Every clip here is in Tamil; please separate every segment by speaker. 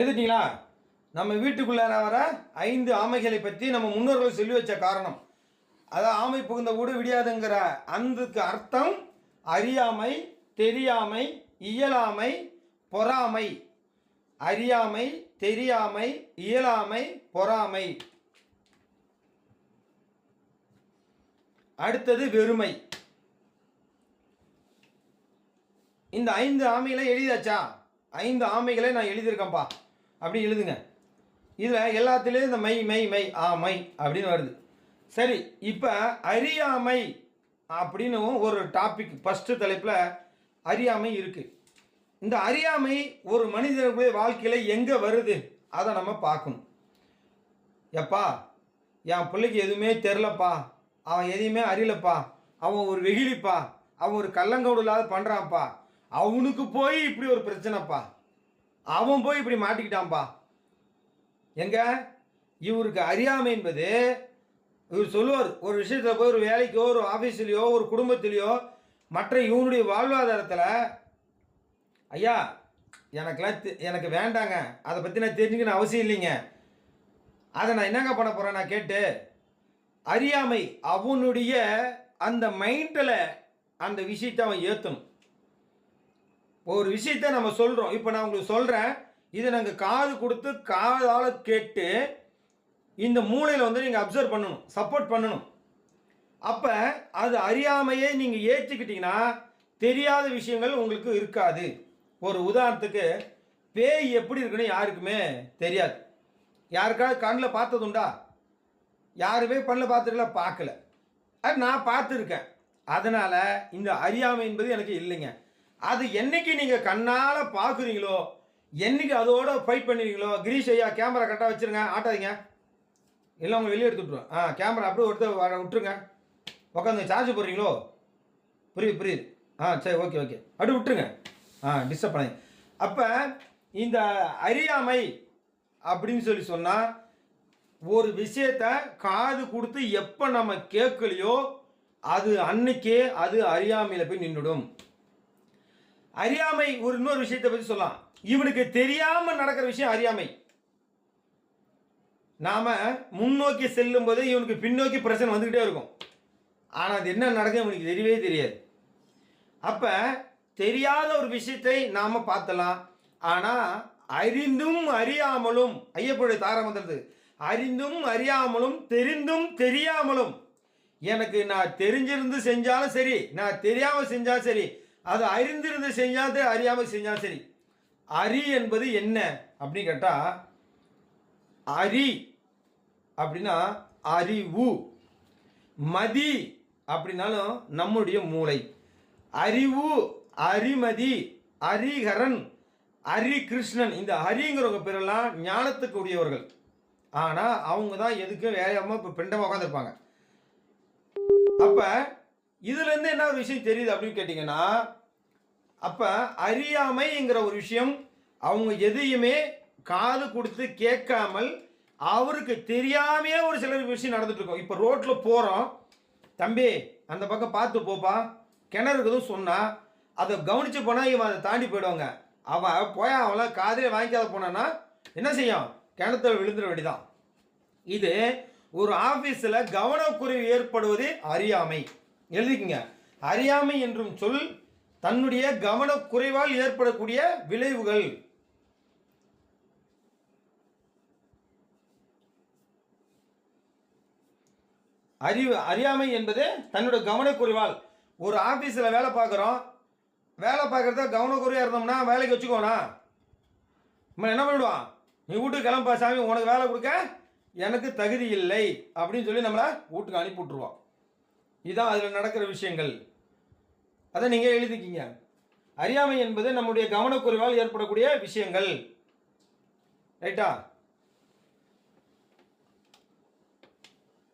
Speaker 1: எழுதிட்டீங்களா? நம்ம வீட்டுக்குள்ளார வர 5 ஆமைகளை பற்றி நம்ம முன்னோர்கள் சொல்லி வச்ச காரணம். அதான் ஆமை புகுந்த வீடு விடியாதுங்கிற அதுக்கு அர்த்தம் அறியாமை, தெரியாமை, இயலாமை, பொறாமை. அறியாமை, தெரியாமை, இயலாமை, பொறாமை. அடுத்தது வெறுமை. இந்த 5 ஆமைகளை எழுதியாச்சா? 5 ஆமைகளை நான் எழுதியிருக்கேன்ப்பா அப்படி எழுதுங்க. இதில் எல்லாத்துலேயும் இந்த மை மை மை ஆமை அப்படின்னு வருது. சரி, இப்போ அறியாமை அப்படின்னு ஒரு டாபிக் ஃபஸ்ட்டு தலைப்பில் அறியாமை இருக்குது. இந்த அறியாமை ஒரு மனிதனுடைய வாழ்க்கையில் எங்கே வருது அதை நம்ம பார்க்கணும். எப்பா என் பிள்ளைக்கு எதுவுமே தெரிலப்பா, அவன் எதையுமே அறியலப்பா, அவன் ஒரு வெகிலிப்பா, அவன் ஒரு கள்ளங்கவுடு இல்லாத பண்ணுறான்ப்பா, அவனுக்கு போய் இப்படி ஒரு பிரச்சனைப்பா, அவன் போய் இப்படி மாட்டிக்கிட்டான்ப்பா. எங்க இவருக்கு அறியாமை என்பது, இவர் சொல்லுவார் ஒரு விஷயத்தில் போய் ஒரு வேலைக்கோ ஒரு ஆஃபீஸ்லேயோ ஒரு குடும்பத்திலையோ மற்ற இவனுடைய வாழ்வாதாரத்தில், ஐயா எனக்கு வேண்டாங்க, அதை பற்றி நான் தெரிஞ்சுக்கணும் அவசியம் இல்லைங்க, அதை நான் என்னங்க பண்ண போகிறேன் நான் கேட்டு. அறியாமை அவனுடைய அந்த மைண்டில் அந்த விஷயத்தை அவன் ஏற்றணும். ஒரு விஷயத்தை நம்ம சொல்கிறோம், இப்போ நான் உங்களுக்கு சொல்கிறேன், இதை நாங்கள் காது கொடுத்து காதால் கேட்டு இந்த மூளையில் வந்து நீங்கள் அப்சர்வ் பண்ணணும், சப்போர்ட் பண்ணணும். அப்போ அது அறியாமையே நீங்கள் ஏற்றிக்கிட்டீங்கன்னா தெரியாத விஷயங்கள் உங்களுக்கு இருக்காது. ஒரு உதாரணத்துக்கு பேய் எப்படி இருக்குன்னு யாருக்குமே தெரியாது. யாருக்காவது கண்ணில் பார்த்ததுண்டா? யாருமே கண்ணில் பார்த்துருக்கல, பார்க்கல. அது நான் பார்த்துருக்கேன். அதனால் இந்த அறியாமை என்பது எனக்கு இல்லைங்க. அது என்னைக்கு நீங்கள் கண்ணால் பார்க்குறீங்களோ, என்னைக்கு அதோட ஃபைட் பண்ணுவீங்களோ, கிரீஷ் ஐயா கேமரா கரெக்டாக வச்சுருங்க, ஆட்டாதீங்க, இல்லை அவங்க வெளியே எடுத்து விட்ருவோம். கேமரா அப்படியே ஒருத்தர் விட்டுருங்க. உட்காந்து சார்ஜ் போடுறீங்களோ? புரியுது. சரி, ஓகே அப்படி விட்டுருங்க. டிஸ்டர்ப் பண்ணாங்க. அப்போ இந்த அறியாமை அப்படின்னு சொல்லி சொன்னால், ஒரு விஷயத்தை காது கொடுத்து எப்போ நம்ம கேட்கலையோ அது அன்னைக்கே அது அறியாமையில் போய் நின்றுடும். அறியாமை ஒரு இன்னொரு விஷயத்தை பற்றி சொல்லலாம். இவனுக்கு தெரியாமல் நடக்கிற விஷயம் அறியாமை. நாம் முன்னோக்கி செல்லும் போது இவனுக்கு பின்னோக்கி பிரச்சனை வந்துக்கிட்டே இருக்கும். ஆனால் அது என்ன நடக்குது இவனுக்கு தெரியவே தெரியாது. அப்போ தெரியாத ஒரு விஷயத்தை நாம் பார்த்தலாம். ஆனால் அறிந்தும் அறியாமலும், ஐயப்பனுடைய தாரமந்திரது, அறிந்தும் அறியாமலும் தெரிந்தும் தெரியாமலும், எனக்கு நான் தெரிஞ்சிருந்து செஞ்சாலும் சரி, நான் தெரியாமல் செஞ்சாலும் சரி, அது அறிந்திருந்து செஞ்சாலும் அறியாமல் செஞ்சாலும் சரி, அறி என்பது என்ன அப்படின்னு கேட்டால், அறி அப்படின்னா அறிவு, மதி அப்படின்னாலும் நம்முடைய மூளை, அறிவு, அறிமதி, அரிகரன், ஹரிகிருஷ்ணன், இந்த ஹரிங்கிறவங்க பேரெல்லாம் ஞானத்துக்கு உடையவர்கள். ஆனால் அவங்க தான் எதுக்கும் வேலையாமல் இப்போ பிண்டமாக உட்காந்துருப்பாங்க. அப்போ இதுலேருந்து என்ன ஒரு விஷயம் தெரியுது அப்படின்னு கேட்டிங்கன்னா, அப்போ அறியாமைங்கிற ஒரு விஷயம் அவங்க எதையுமே காது கொடுத்து கேட்காமல் அவருக்கு தெரியாமையே ஒரு சில விஷயம் நடந்துட்டு இருக்கோம். இப்போ ரோட்டில் போகிறோம், தம்பி அந்த பக்கம் பார்த்து போப்பா, கிணறு இருக்குதுன்னு சொன்னால் அதை கவனித்து போனால் இவன் அதை தாண்டி போயிடுவாங்க. அவன் அவளை காதிலே வாங்கிக்காத போனான்னா என்ன செய்யும்? கிணத்துல விழுந்துட வேண்டிதான். இது ஒரு ஆஃபீஸில் கவனக்குறைவு ஏற்படுவது அறியாமை. எழுதிக்கங்க, அறியாமை என்றும் சொல் தன்னுடைய கவனக்குறைவால் ஏற்படக்கூடிய விளைவுகள். அறியாமை என்பது தன்னுடைய கவனக்குறைவால். ஒரு ஆஃபீஸில் வேலை பார்க்குறோம், வேலை பார்க்குறத கவனக்குறையாக இருந்தோம்னா வேலைக்கு வச்சுக்கோனா நம்ம என்ன பண்ணிவிடுவான்? நீ வீட்டுக்கு கிளம்பா சாமி, உனக்கு வேலை கொடுக்க எனக்கு தகுதி இல்லை அப்படின்னு சொல்லி நம்மளை வீட்டுக்கு அனுப்பி விட்ருவோம். இதுதான் அதில் நடக்கிற விஷயங்கள். அதை நீங்கள் எழுதிக்கிங்க. அறியாமை என்பது நம்முடைய கவனக்குறைவால் ஏற்படக்கூடிய விஷயங்கள். ரைட்டா?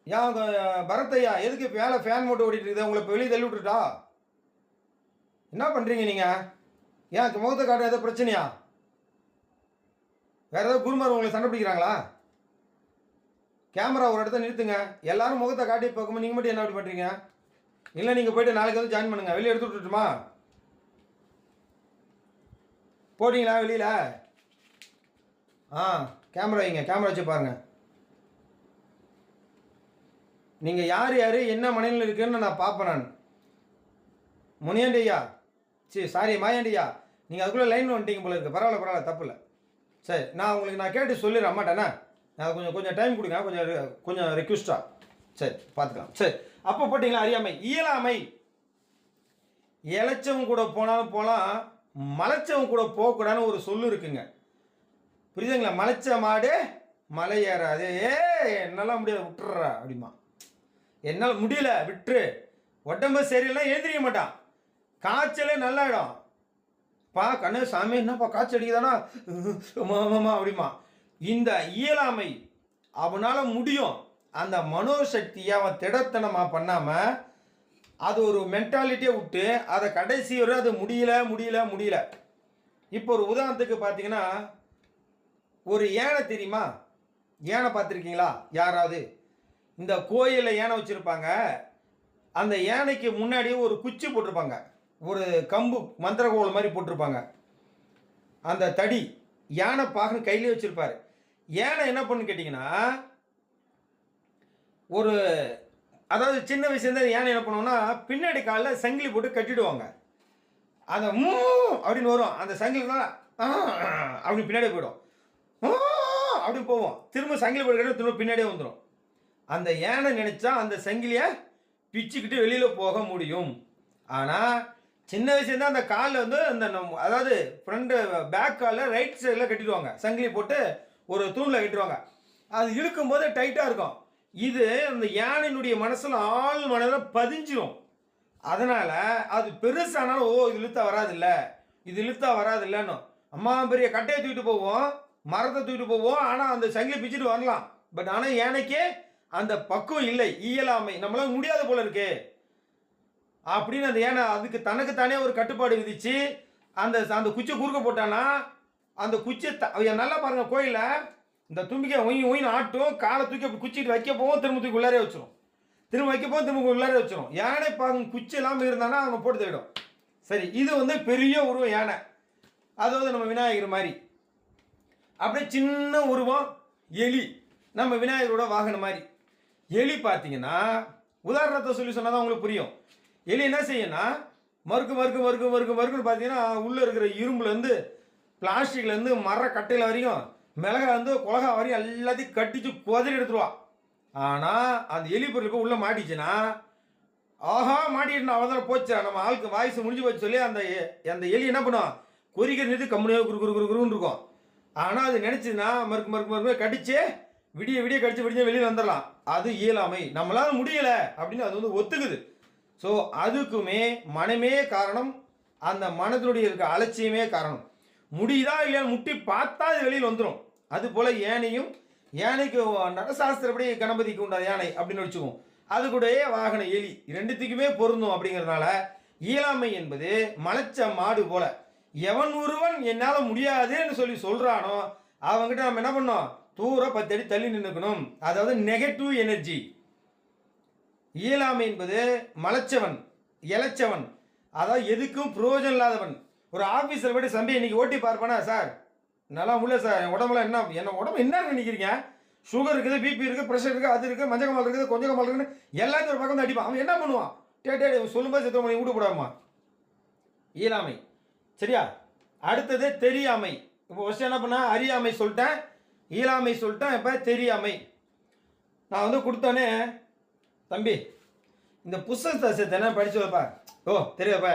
Speaker 1: ஏன் பரத்தையா எதுக்கு வேலை ஃபேன் போட்டு ஓடிட்டு இருக்குது? உங்களை இப்போ வெளியே தள்ளி விட்டுட்டா என்ன பண்ணுறீங்க நீங்கள்? ஏன் முகத்தை காட்ட ஏதோ பிரச்சனையா? வேறு ஏதாவது குருமார் உங்களை சண்டை பிடிக்கிறாங்களா? கேமரா ஒரு இடத்த நிறுத்துங்க. எல்லாரும் முகத்தை காட்டி பார்க்கும்போது நீங்கள் மட்டும் என்ன அப்படி பண்ணுறீங்க? இல்லை நீங்கள் போய்ட்டு நாளைக்கு வந்து ஜாயின் பண்ணுங்கள். வெளியே எடுத்து விட்டுட்டுமா? போட்டிங்களா வெளியில்? ஆ கேமரா வைங்க, கேமரா வச்சு பாருங்கள். நீங்கள் யார் யார் என்ன மனையில் இருக்குன்னு நான் பார்ப்பேன் நான். முனியாண்டியா, சரி சாரி மாயாண்டியா, நீங்கள் அதுக்குள்ளே லைன் வந்துட்டீங்க போல இருக்குது. பரவாயில்ல பரவாயில்ல, தப்பு இல்லை. சரி, நான் உங்களுக்கு நான் கேட்டு சொல்லிடுறேன் அம்மாட்டேண்ணா. நான் கொஞ்சம் கொஞ்சம் டைம் கொடுங்க, கொஞ்சம் கொஞ்சம் ரெக்வஸ்ட்டாக. சரி பார்த்துக்கலாம். சரி, அப்போ போட்டிங்களா அறியாமை. இயலாமை, இளைச்சவங்க கூட போனாலும் போகலாம், மலைச்சவங்க கூட போகக்கூடாதுன்னு ஒரு சொல்லு இருக்குங்க. புரியுதுங்களா? மலைச்ச மாடு மலை ஏறாது. என்னால் முடியாது விட்டுறா அப்படிமா. என்னால் முடியல விட்டுரு. உடம்பு சரியில்லைனா எழுந்திரிக்க மாட்டான். காய்ச்சலே நல்லாயிடும். பா கண்ணு சாமி என்னப்பா காய்ச்சல் அடிக்குதானா மாமா அப்படிமா. இந்த இயலாமை அவனால் முடியும். அந்த மனோசக்தியை அவன் திடத்தனமாக பண்ணாமல் அது ஒரு மென்டாலிட்டியை விட்டு அதை கடைசி வரை அது முடியல முடியல முடியல. இப்போ ஒரு உதாரணத்துக்கு பார்த்தீங்கன்னா, ஒரு யானை தெரியுமா? யானை பார்த்துருக்கீங்களா யாராவது? இந்த கோயிலில் யானை வச்சுருப்பாங்க. அந்த யானைக்கு முன்னாடியே ஒரு குச்சி போட்டிருப்பாங்க, ஒரு கம்பு மந்திரகோல் மாதிரி போட்டிருப்பாங்க. அந்த தடி யானை பாகன் கையிலே வச்சுருப்பார். யானை என்ன பண்ணுன்னு கேட்டிங்கன்னா, ஒரு அதாவது சின்ன வயசுலேருந்து யானை என்ன பண்ணுவோம்னா பின்னாடி காலில் சங்கிலி போட்டு கட்டிடுவாங்க. அந்த அப்படின்னு வரும். அந்த சங்கிலி தான் அப்படி பின்னாடி போயிடும். அப்படி போவோம். திரும்ப சங்கிலி போட்டு திரும்ப பின்னாடியே வந்துடும். அந்த யானை நினைச்சா அந்த சங்கிலியை பிச்சுக்கிட்டு வெளியில் போக முடியும். ஆனால் சின்ன வயசுலேருந்து அந்த காலில் வந்து அந்த அதாவது ஃப்ரண்ட்டு பேக் காலில் ரைட் சைடில் கட்டிடுவாங்க. சங்கிலி போட்டு ஒரு தூணில் கட்டிடுவாங்க. அது இழுக்கும் போது டைட்டாக இருக்கும். இது அந்த யானையினுடைய மனசில் ஆள் மனதில் பதிஞ்சிடும். அதனால் அது பெருசானாலும் இது இழுத்தா வராதில்ல, இது இழுத்தா வராதில்லன்னு அம்மா பெரிய கட்டையை தூக்கிட்டு போவோம், மரத்தை தூக்கிட்டு போவோம். ஆனால் அந்த சங்கிலி பிச்சுட்டு வரலாம். பட் ஆனால் யானைக்கே அந்த பக்குவம் இல்லை, இயலாமை. நம்மளால முடியாத போல இருக்கு அப்படின்னு அந்த யானை அதுக்கு தனக்குத்தானே ஒரு கட்டுப்பாடு விதிச்சு அந்த அந்த குச்சியை குறுக்க போட்டானா அந்த குச்சியை நல்லா பாருங்க. கோயிலில் இந்த தும்பிக்கை ஒயின் ஆட்டும், காலை தூக்கி அப்படி குச்சிட்டு வைக்க போவோம், திரும்ப தூக்கி உள்ளாரே வச்சிடும், திரும்ப வைக்க போவோம், திரும்ப உள்ளாரே வச்சிடும். யானை பாருங்க குச்சி இல்லாமல் இருந்தானா அவங்க போட்டு தேடும். சரி, இது வந்து பெரிய உருவம் யானை, அதாவது நம்ம விநாயகர் மாதிரி. அப்படியே சின்ன உருவம் எலி, நம்ம விநாயகரோட வாகனம் மாதிரி. எலி பார்த்தீங்கன்னா உதாரணத்தை சொல்லி சொன்னால் தான் உங்களுக்கு புரியும். எலி என்ன செய்யும்னா மறுக்கு மறுக்கு மறுக்கு மறுக்கு மறுக்குன்னு பார்த்தீங்கன்னா உள்ளே இருக்கிற இரும்புலேருந்து பிளாஸ்டிக்லேருந்து மர கட்டையில் வரைக்கும் மிளகாலேருந்து குலகா வரையும் எல்லாத்தையும் கட்டிச்சு குதறி எடுத்துருவா. ஆனால் அந்த எலி பொருளுக்கு உள்ளே மாட்டிச்சுன்னா ஆஹா மாட்டிட்டு அவன் தான் போச்சா நம்ம ஆளுக்கு வாய்ஸ் முடிஞ்சு போச்சு சொல்லி அந்த அந்த எலி என்ன பண்ணும், கொறிக்கிற நிறுத்தி கம்முனியாக குறு குறு குறு குருன்னு இருக்கும். ஆனால் அது நினச்சிதுன்னா மறுக்கு மறுக்கு மறுக்கு கடிச்சு விடிய விடிய கடிச்சு விடிஞ்ச வெளியில் வந்துடலாம். அது இயலாமை. நம்மளால முடியலை அப்படின்னு அது வந்து ஒத்துக்குது. ஸோ அதுக்குமே மனமே காரணம், அந்த மனதினுடைய இருக்க அலட்சியமே காரணம். முடியுதா இல்லையா முட்டி பார்த்தா அது வெளியில் வந்துடும். அது போல் யானையும், யானைக்கு நரசாஸ்திரப்படி கணபதிக்கு உண்டாத யானை அப்படின்னு வச்சுக்குவோம். அது கூடயே வாகன எலி ரெண்டுத்துக்குமே பொருந்தும். அப்படிங்கிறதுனால இயலாமை என்பது மலைச்ச மாடு போல. எவன் ஒருவன் என்னால் முடியாதுன்னு சொல்லி சொல்கிறானோ அவங்ககிட்ட நம்ம என்ன பண்ணோம், தூரம் 10 அடி தள்ளி நின்றுக்கணும். அதாவது நெகட்டிவ் எனர்ஜி. இயலாமை என்பது மலைச்சவன், இளைச்சவன், அதாவது எதுக்கும் பிரயோஜனம் இல்லாதவன். ஒரு ஆஃபீஸில் போய்ட்டு சம்பி இன்னைக்கு ஓட்டி பார்ப்பானா, சார் நல்லா முடியல சார், என் உடம்புலாம் என்ன உடம்பு என்ன நினைக்கிறீங்க, சுகர் இருக்குது, பிபி இருக்குது, ப்ரெஷர் இருக்குது, அது இருக்குது, மஞ்சள் கமல் இருக்குது, கொஞ்சம் கமல் இருக்குன்னு எல்லாத்தையும் ஒரு பக்கம் தான் அடிப்பான். அவன் என்ன பண்ணுவான், டே சொல்லும்போது செத்து பண்ணி விட்டு போடாமா. இயலாமை. சரியா? அடுத்தது தெரியாமை. இப்போ ஃபஸ்ட்டு என்ன பண்ண, அறியாமை சொல்லிட்டேன், இயலாமை சொல்லிட்டேன், இப்போ தெரியாமை. நான் வந்து கொடுத்தோன்னே தம்பி இந்த புஸ்தகத்தை சேர்த்தேன்னா படித்து வைப்பா. ஓ தெரியாப்பா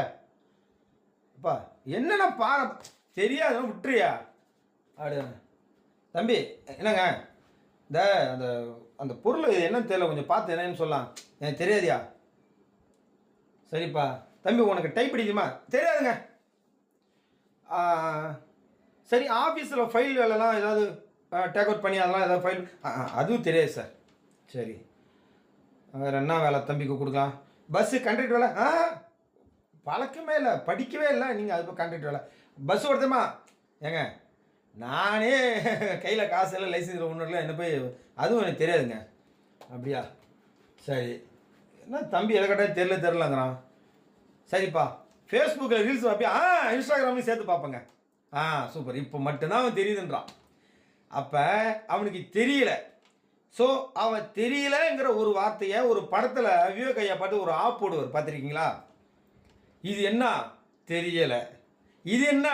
Speaker 1: அப்பா என்னென்ன பாரு தெரியாதுன்னு விட்டுறியா அப்படி. தம்பி என்னங்க இந்த அந்த அந்த பொருள் என்னன்னு தெரியல, கொஞ்சம் பார்த்து என்னன்னு சொல்லலாம். எனக்கு தெரியாதியா? சரிப்பா. தம்பி உனக்கு டைப் அடிக்குமா? தெரியாதுங்க. சரி, ஆஃபீஸில் ஃபைல் வேலைலாம் ஏதாவது டேக் அவுட் பண்ணி அதெல்லாம் ஏதாவது ஃபைல் அதுவும் தெரியாது சார். சரி, வேறு என்ன வேலை தம்பிக்கு கொடுக்கலாம்? பஸ்ஸு கண்டக்டர் வேலை பழக்கமே இல்லை, படிக்கவே இல்லை. நீங்கள் அது கண்டக்டர் வேலை, பஸ் ஓடுதமா? ஏங்க நானே கையில் காசு இல்லை, லைசன்ஸ் ஒன்றும் இல்லை, என்ன போய் அதுவும் எனக்கு தெரியாதுங்க. அப்படியா? சரி, என்ன தம்பி எதை கட்டாலும் தெரிலங்கிறான். சரிப்பா, ஃபேஸ்புக்கில் ரீல்ஸ் பார்ப்பியா? இன்ஸ்டாகிராம்லையும் சேர்த்து பார்ப்பேங்க. சூப்பர், இப்போ மட்டும்தான் அவன் தெரியுதுன்றான். அப்போ அவனுக்கு தெரியல. ஸோ அவன் தெரியலங்கிற ஒரு வார்த்தையை ஒரு படத்தில் விவேக் ஐயா பார்த்து ஒரு ஆப் போடுவார், பார்த்துருக்கீங்களா? இது என்ன தெரியல, இது என்ன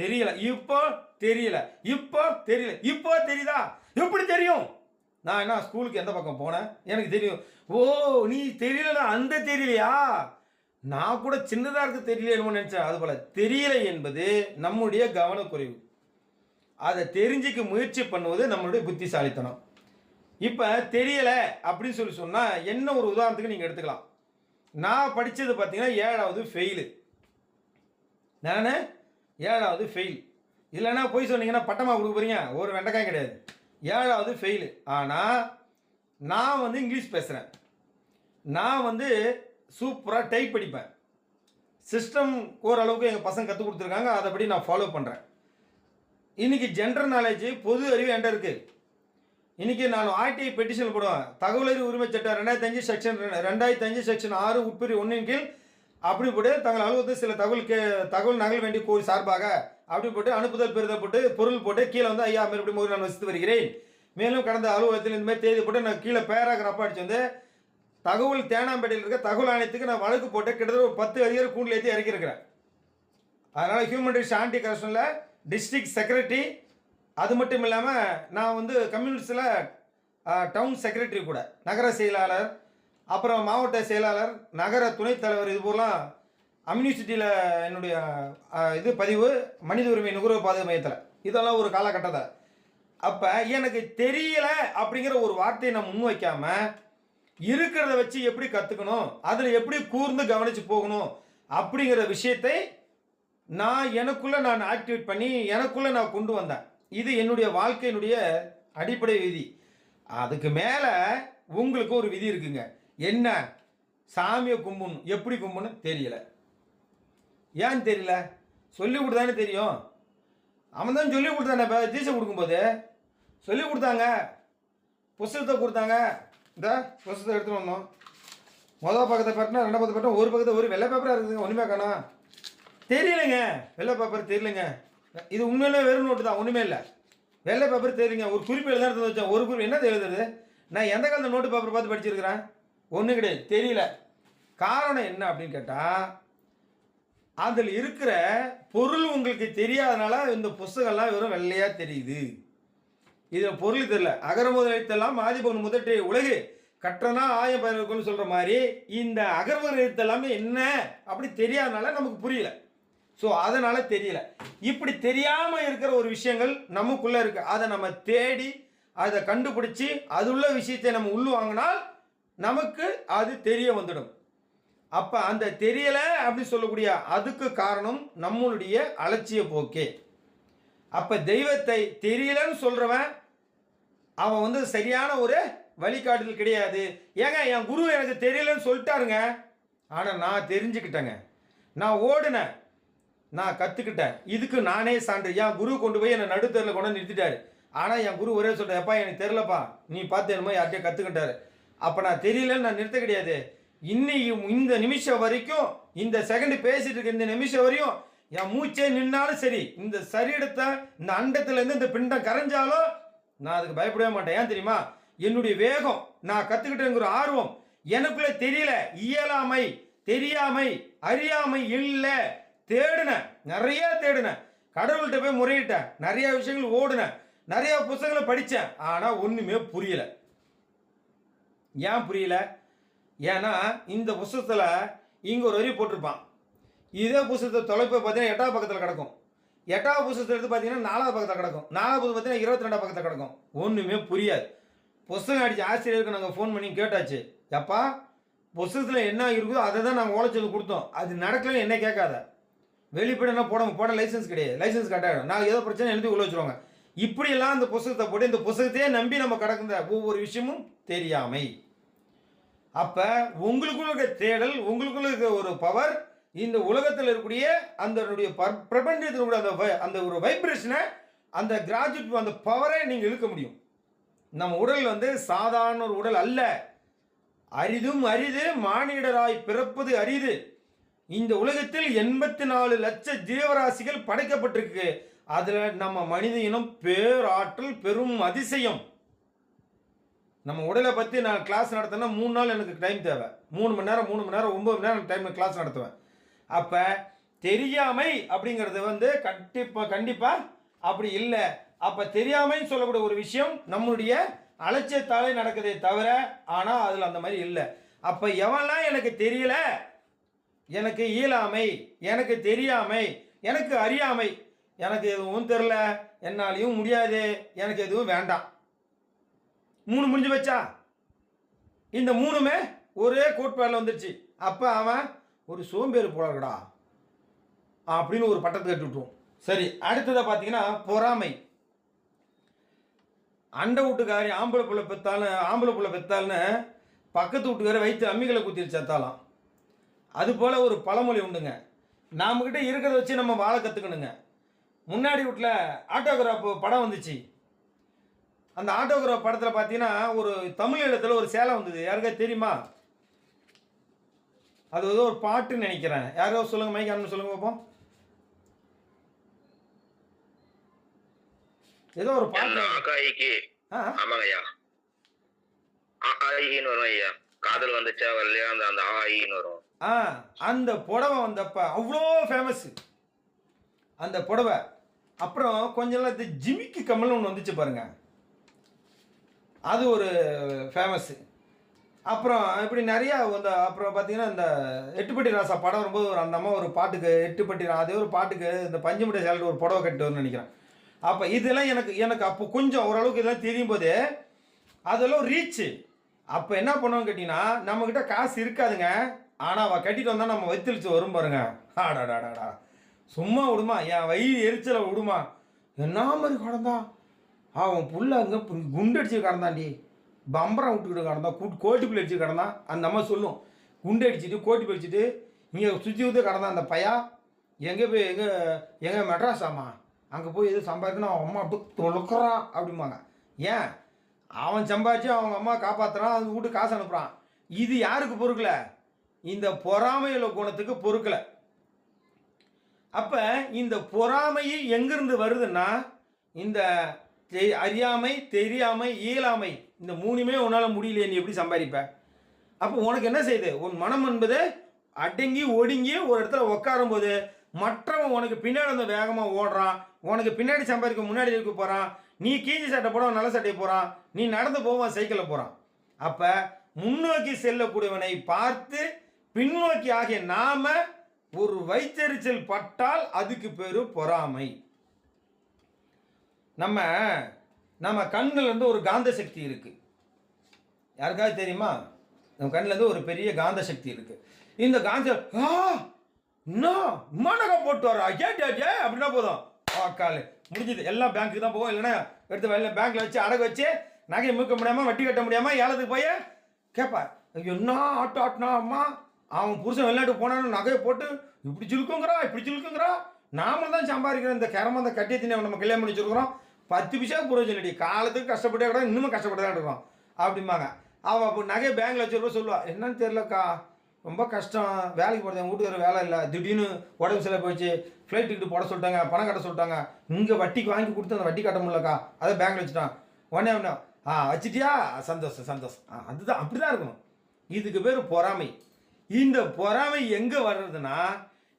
Speaker 1: தெரியல, இப்போ தெரியல, இப்போ தெரியல, இப்போ தெரியுதா? எப்படி தெரியும்? நான் என்ன ஸ்கூலுக்கு எந்த பக்கம் போனேன்? எனக்கு தெரியும். ஓ, நீ தெரியல, அந்த தெரியலையா? நான் கூட சின்னதாக இருக்கு தெரியலன்னு நினச்சேன். அதுபோல் தெரியல என்பது நம்முடைய கவனக்குறைவு. அதை தெரிஞ்சுக்க முயற்சி பண்ணுவது நம்மளுடைய புத்திசாலித்தனம். இப்போ தெரியல அப்படின்னு சொன்னால் என்ன ஒரு உதாரணத்துக்கு நீங்கள் எடுத்துக்கலாம். நான் படித்தது பார்த்தீங்கன்னா 7வது ஃபெயிலு. நான் 7வது ஃபெயில். இல்லைன்னா போய் சொன்னீங்கன்னா பட்டமாக கொடுக்க போகிறீங்க, ஒரு வெண்டைக்காய் கிடையாது. 7வது ஃபெயிலு. ஆனால் நான் வந்து இங்கிலீஷ் பேசுகிறேன். நான் வந்து சூப்பராக டைப் படிப்பேன். சிஸ்டம் ஓரளவுக்கு எங்கள் பசங்க கற்றுக் கொடுத்துருக்காங்க, அதைப்படி நான் ஃபாலோ பண்ணுறேன். இன்றைக்கி ஜென்ரல் நாலேஜ், பொது அறிவு என்கிட்ட இருக்குது. இன்றைக்கி நான் ஆர்டிஐ பெட்டிஷன் போடுவேன். தகவல் அறிவு உரிமை சட்டம் 2005 செக்ஷன் 2005 செக்ஷன் 6 உட்பிரிவு 1 கீழ் அப்படி போட்டு தங்கள் அலுவலகத்தில் சில தகவல் நகல் வேண்டிய கோரி சார்பாக அப்படி போட்டு அனுப்புதல் பெறுதல் போட்டு பொருள் போட்டு கீழே வந்து ஐயா மறுபடியும் நான் வசித்து வருகிறேன். மேலும் கடந்த அலுவலகத்தில் இந்த மாதிரி தேதி போட்டு நான் கீழே பேராகிராஃப் அடிச்சு வந்து தகவல் தேனாம்பேட்டையில் இருக்க தகவல் ஆணையத்துக்கு நான் வழக்கு போட்டு கிட்டத்தட்ட ஒரு 10 அதிகாரி கூண்டில் ஏற்றி இறக்கியிருக்கிறேன். அதனால் ஹியூமன் ரைட்ஸ் ஆன்டி கரப்ஷனில் டிஸ்ட்ரிக்ட் செக்ரட்டரி, அது மட்டும் இல்லாமல் நான் வந்து கம்யூனிஸ்டில் டவுன் செக்ரட்டரி கூட, நகர செயலாளர், அப்புறம் மாவட்ட செயலாளர், நகர துணைத் தலைவர், இது போலாம் அம்யூனிசிட்டியில் என்னுடைய இது பதிவு மனித உரிமை நுகர்வோர் பாதுகாப்பு மையத்தில். இதெல்லாம் ஒரு காலகட்டத்தில். அப்போ எனக்கு தெரியல அப்படிங்கிற ஒரு வார்த்தையை நான் முன் வைக்காமல் இருக்கிறத வச்சு எப்படி கற்றுக்கணும், அதில் எப்படி கூர்ந்து கவனித்து போகணும் அப்படிங்கிற விஷயத்தை எனக்குள்ளே நான் ஆக்டிவேட் பண்ணி எனக்குள்ளே நான் கொண்டு வந்தேன். இது என்னுடைய வாழ்க்கையினுடைய அடிப்படை விதி. அதுக்கு மேலே உங்களுக்கு ஒரு விதி இருக்குங்க. என்ன? சாமியை கும்பிடணும். எப்படி கும்பிடணும் தெரியல. ஏன் தெரியல? சொல்லி கொடுத்தானே தெரியும். அவன் தான் சொல்லி கொடுத்தானே. இப்போ தீசை கொடுக்கும்போது சொல்லி கொடுத்தாங்க, புஸ்தகத்தை கொடுத்தாங்க. இந்த புஸ்தகத்தை எடுத்துகிட்டு வந்தோம். மொதல் பக்கத்தை பட்டினா 2 பக்கத்தை பட்டினா ஒரு பக்கத்தை ஒரு வெள்ளை பேப்பராக இருக்குதுங்க, ஒன்றுமே காணோம். தெரியலைங்க, வெள்ளை பேப்பர் தெரியலைங்க. இது உண்மையிலே வெறும் நோட்டு தான், ஒன்றுமே இல்லை. வெள்ளை பேப்பர் தெரியலைங்க. ஒரு குறிப்பு எழுத எடுத்து வச்சேன். ஒரு குறிப்பு என்ன எழுதுறது? நான் எந்த காலத்தில் நோட்டு பேப்பர் பார்த்து படிச்சிருக்கிறேன்? ஒன்றும் கிடையாது, தெரியல. காரணம் என்ன அப்படின்னு கேட்டால், அதில் இருக்கிற பொருள் உங்களுக்கு தெரியாதனால இந்த புஸ்தகம்லாம் வெறும் வெள்ளையாக தெரியுது. இதில் பொருள் தெரியல. அகர முதல் எழுத்தெல்லாம் ஆதிபகன் முதற்றே உலகு கற்றனா ஆயம் பயனுக்குன்னு சொல்கிற மாதிரி இந்த அகர முதல் எழுத்தெல்லாமே என்ன அப்படி தெரியாதனால நமக்கு புரியல. ஸோ அதனால் தெரியல. இப்படி தெரியாமல் இருக்கிற ஒரு விஷயங்கள் நமக்குள்ளே இருக்குது. அதை நம்ம தேடி அதை கண்டுபிடிச்சி அது உள்ள விஷயத்தை நம்ம உள்வாங்கினால் நமக்கு அது தெரிய வந்துடும். அப்போ அந்த தெரியலை அப்படின்னு சொல்லக்கூடிய அதுக்கு காரணம் நம்மளுடைய அலட்சிய போக்கே. அப்போ தெய்வத்தை தெரியலன்னு சொல்கிறவன் அவன் வந்து சரியான ஒரு வழிகாட்டுதல் கிடையாது. ஏங்க, என் குரு எனக்கு தெரியலன்னு சொல்லிட்டாருங்க, ஆனால் நான் தெரிஞ்சுக்கிட்டேங்க, நான் ஓடினேன், நான் கற்றுக்கிட்டேன், இதுக்கு நானே சான்று. என் குரு கொண்டு போய் என்னை நடுத்தரில் கொண்டு நிறுத்திட்டாரு. ஆனால் என் குரு ஒரே சொல்லிட்டேன், எப்பா எனக்கு தெரிலப்பா, நீ பார்த்து என்னமோ யார்கிட்டயே கற்றுக்கிட்டாரு. அப்போ நான் தெரியலன்னு நான் நிறுத்த கிடையாது. இன்னைக்கு இந்த நிமிஷம் வரைக்கும், இந்த செகண்ட் பேசிட்டு இருக்க இந்த நிமிஷம் வரையும் என் மூச்சே நின்னாலும் சரி, இந்த சரீரத்தை இந்த அண்டத்துலேருந்து இந்த பிண்டம் கரைஞ்சாலும் நான் அதுக்கு பயப்படவே மாட்டேன். ஏன் தெரியுமா? என்னுடைய வேகம், நான் கற்றுக்கிட்டேங்கிற ஆர்வம் எனக்குள்ளே தெரியல. இயலாமை, தெரியாமை, அறியாமை இல்லை. தேடினேன், நிறைய தேடினேன், கடவுள்கிட்ட போய் முறையிட்டேன், நிறைய விஷயங்கள் ஓடினேன், நிறைய புத்தகங்களை படித்தேன், ஆனால் ஒன்றுமே புரியல. ஏன் புரியல? ஏன்னா இந்த புத்தகத்தில் இங்கே ஒரு வரி போட்டிருப்பான். இதே புத்தகத்தை தொலைப்பை பார்த்தீங்கன்னா 8வது பக்கத்தில் கிடக்கும். 8வது புத்தகத்தை எடுத்து பார்த்தீங்கன்னா 4வது பக்கத்தில் கிடக்கும். 4வது புத்தகம் பார்த்தீங்கன்னா 22வது பக்கத்தில் கிடக்கும். ஒன்றுமே புரியாது. புத்தகம் அடித்து ஆசிரியருக்கு நாங்கள் ஃபோன் பண்ணி கேட்டாச்சு, எப்பா புத்தகத்தில் என்ன இருக்குதோ அதை தான் நாங்கள் ஓலைச்சல் கொடுத்தோம், அது நடக்கலன்னு என்ன கேட்காத, வெளிப்படைனா போட லைசன்ஸ் கிடையாது, லைசன்ஸ் கட்டாயிடும், நான் ஏதோ பிரச்சனை எழுதி உள்ள வச்சுருவாங்க. இப்படியெல்லாம் இந்த புத்தகத்தை போட்டு இந்த புத்தகத்தையே நம்பி நம்ம கிடக்குற ஒவ்வொரு விஷயமும் தெரியாமை. அப்போ உங்களுக்குள்ள இருக்க தேடல், உங்களுக்குள்ள இருக்க ஒரு பவர், இந்த உலகத்தில் இருக்கக்கூடிய அந்த பிரபஞ்சத்தினுடைய அந்த ஒரு வைப்ரேஷனை, அந்த கிராஜுவேட், அந்த பவரை நீங்கள் இழுக்க முடியும். நம்ம உடல் வந்து சாதாரண ஒரு உடல் அல்ல. அரிதும் அரிது மானிடராய் பிறப்பது அரிது. இந்த உலகத்தில் 84 லட்ச ஜீவராசிகள் படைக்கப்பட்டிருக்கு. அதில் நம்ம மனித இனம் பேராற்றல் பெரும் அதிசயம். நம்ம உடலை பற்றி நான் கிளாஸ் நடத்தினா 3 நாள் எனக்கு டைம் தேவை. 3 மணி நேரம் 3 மணி நேரம் 9 மணி நேரம் டைம் கிளாஸ் நடத்துவேன். அப்போ தெரியாமை அப்படிங்கிறது வந்து கண்டிப்பாக அப்படி இல்லை. அப்போ தெரியாமைன்னு சொல்லக்கூடிய ஒரு விஷயம் நம்முடைய அலட்சியத்தாலே நடக்குதே தவிர, ஆனால் அதில் அந்த மாதிரி இல்லை. அப்போ எவன்லாம் எனக்கு தெரியல, எனக்கு இயலாமை, எனக்கு தெரியாமை, எனக்கு அறியாமை, எனக்கு எதுவும் தெரில, என்னாலையும் முடியாது, எனக்கு எதுவும் வேண்டாம், 3 முடிஞ்சு வச்சா இந்த 3மே ஒரே கோட்பாடில் வந்துடுச்சு. அப்போ அவன் ஒரு சோம்பேறி போலடா அப்படின்னு ஒரு பட்டத்தை கட்டி விட்டுருவோம். சரி, அடுத்ததை பார்த்தீங்கன்னா பொறாமை. அண்டை வீட்டுக்காரி ஆம்பளை புள்ள பெத்தால்னு பக்கத்து வீட்டுக்கார வைத்து அம்மிகளை குத்தி செத்தாலாம். அது போல் ஒரு பழமொழி உண்டுங்க. நம்மக்கிட்ட இருக்கிறத வச்சு நம்ம வாழ கற்றுக்கணுங்க. முன்னாடி வீட்டில் ஆட்டோகிராஃப் படம் வந்துச்சு. அந்த ஆட்டோகிராஃப் படத்தில் பார்த்தீங்கன்னா ஒரு தமிழ் இடத்துல ஒரு சேலை வந்தது. யாருக்கா தெரியுமா? அது ஏதோ ஒரு பாட்டுன்னு நினைக்கிறேன். யாரோ சொல்லுங்கள், மைக்காரன்னு சொல்லுங்கள் பார்ப்போம். ஏதோ ஒரு பாட்டு.
Speaker 2: ஆமாங்கய்யா, வரும் ஐயா. காதல் வந்துச்சா வரலையா அந்த ஆயின்னு வரும்.
Speaker 1: அந்த புடவை வந்தப்ப அவ்வளோ ஃபேமஸ் அந்த புடவை. அப்புறம் கொஞ்ச நாள் ஜிமிக்கி கமல்னு ஒன்று வந்துச்சு பாருங்க, அது ஒரு ஃபேமஸ்ஸு. அப்புறம் இப்படி நிறையா வந்து அப்புறம் பார்த்தீங்கன்னா இந்த எட்டுப்பட்டி ராசா படம் வரும்போது ஒரு அந்த அம்மா ஒரு பாட்டுக்கு எட்டுப்பட்டி அதே ஒரு பாட்டுக்கு இந்த பஞ்சுமுட்டை சேலட்டு ஒரு புடவை கட்டு வரும்னு நினைக்கிறேன். அப்போ இதெல்லாம் எனக்கு அப்போ கொஞ்சம் ஓரளவுக்கு இதெல்லாம் தெரியும் போது அதெல்லாம் ரீச்சு. அப்போ என்ன பண்ணுவோன்னு கேட்டிங்கன்னா, நம்மக்கிட்ட காசு இருக்காதுங்க, ஆனால் அவள் கட்டிட்டு வந்தால் நம்ம வைத்தளிச்சு வரும் பாருங்க. ஆடாடாடாடா, சும்மா விடுமா, என் வயிறு எரிச்சலை விடுமா. என்ன மாதிரி கடந்தா அவன் புள்ள அங்கே குண்டு அடிச்சு கடந்தாண்டி, பம்பரம் விட்டுக்கிட்டு கடந்தான், கோட்டிப்பில் அடிச்சு கடந்தான். அந்த அம்மா சொல்லும், குண்டு அடிச்சுட்டு கோட்டி அடிச்சுட்டு இங்கே சுற்றி ஊற்றி கடந்தான் அந்த பையா. எங்கே போய் எங்கே மெட்ராஸாம்மா, அங்கே போய் எதுவும் சம்பாதிக்கணும், அவன் அம்மா அப்படி தொழுக்கிறான் அப்படிம்பாங்க. ஏன்? அவன் சம்பாதிச்சு அவங்க அம்மா காப்பாற்றுறான், அது வீட்டு காசு அனுப்புகிறான். இது யாருக்கு பொறுக்கல? இந்த பொறாமையுள்ள குணத்துக்கு பொறுக்கலை. அப்போ இந்த பொறாமை எங்கேருந்து வருதுன்னா, இந்த அறியாமை, தெரியாமை, இயலாமை, இந்த 3மே உன்னால் முடியலையே, நீ எப்படி சம்பாதிப்ப? அப்போ உனக்கு என்ன செய்யுது? உன் மனம் என்பது அடங்கி ஒடுங்கி ஒரு இடத்துல உட்காரும் போது மற்றவன் உனக்கு பின்னாடி வந்து வேகமாக ஓடுறான், உனக்கு பின்னாடி சம்பாதிக்க முன்னாடி இருக்க போகிறான், நீ கீஞ்சி சட்டை போடுவான் நல்ல சட்டையை போகிறான், நீ நடந்து போவான் சைக்கிளில் போகிறான். அப்போ முன்னோக்கி செல்லக்கூடியவனை பார்த்து பின்னோக்கி ஆகிய நாம ஒரு வைத்தறிச்சல் பட்டால் அதுக்கு பேரு பொறாமை. நம்ம கண்ணுல இருந்து ஒரு காந்த சக்தி இருக்கு. யாருக்காவது தெரியுமா? நம்ம கண்ணுல இருந்து ஒரு பெரிய காந்த சக்தி இருக்கு. இந்த காந்த மனகை போட்டு வரா அப்படின்னா போதும், காலு முடிஞ்சது. எல்லாம் பேங்க்கு தான் போகும். இல்லைன்னா எடுத்து வெளில பேங்க்ல வச்சு அடகு வச்சு நகையை மீட்க முடியாமல் வட்டி கட்ட முடியாமல் ஏலத்துக்கு போய் கேட்பா, என்ன ஆட்டோ ஆட்டினா அம்மா, அவன் புருஷன் வெளிநாட்டுக்கு போனான்னு நகையை போட்டு இப்படி சிலுக்குங்கிறா. நாம தான் சம்பாதிக்கிறோம், இந்த கிரம கட்டிய தினை நம்ம கல்யாணம் பண்ணி வச்சுருக்கிறோம், 10 பைசா புரோஜனம் இல்லடி, காலத்துக்கு கஷ்டப்பட்டே கூட இன்னும் கஷ்டப்பட்டு தான் இருக்கிறோம் அப்படிம்பாங்க. அவள் அப்போ நகையை பேங்க்கில் வச்சுருப்பா சொல்லுவா, என்னன்னு தெரிலக்கா, ரொம்ப கஷ்டம், வேலைக்கு போகிறது, என் வீட்டுக்கு வேலை இல்லை, திடீர்னு உடம்பு சில போயிடுச்சு, ஃப்ளைட் டிக்கெட் போட சொல்லிட்டாங்க, பணம் கட்ட சொல்லிட்டாங்க, இங்கே வட்டிக்கு வாங்கி கொடுத்து அந்த வட்டி கட்ட முடியலக்கா, அதை பேங்க்கில் வச்சுட்டான். உடனே வச்சிட்டியா, சந்தோஷம். அதுதான், அப்படி தான் இருக்கணும். இதுக்கு பேர் பொறாமை. இந்த பொறாமை எங்கே வர்றதுன்னா,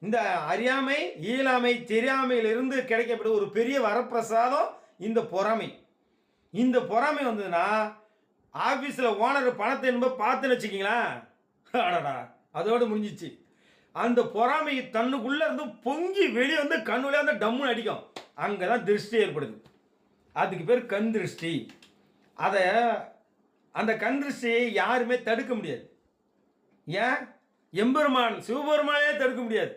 Speaker 1: இந்த அறியாமை, இயலாமை, தெரியாமையிலிருந்து கிடைக்கப்பட்ட ஒரு பெரிய வரப்பிரசாதம் இந்த பொறாமை. இந்த பொறாமை வந்ததுன்னா, ஆஃபீஸில் ஓனர் பணத்தை என்ப பார்த்துன்னு வச்சுக்கிங்களேன், அடடா அதோடு முடிஞ்சிச்சு. அந்த பொறாமை தன்னுக்குள்ளே இருந்து பொங்கி வெளியே வந்து கண்ணுல அந்த டம்முன்னு அடிக்கும். அங்கே தான் திருஷ்டி ஏற்படுது. அதுக்கு பேர் கண் திருஷ்டி. அந்த கண் திருஷ்டியை யாருமே தடுக்க முடியாது. ஏன்? எம்பெருமான் சிவபெருமானே தடுக்க முடியாது,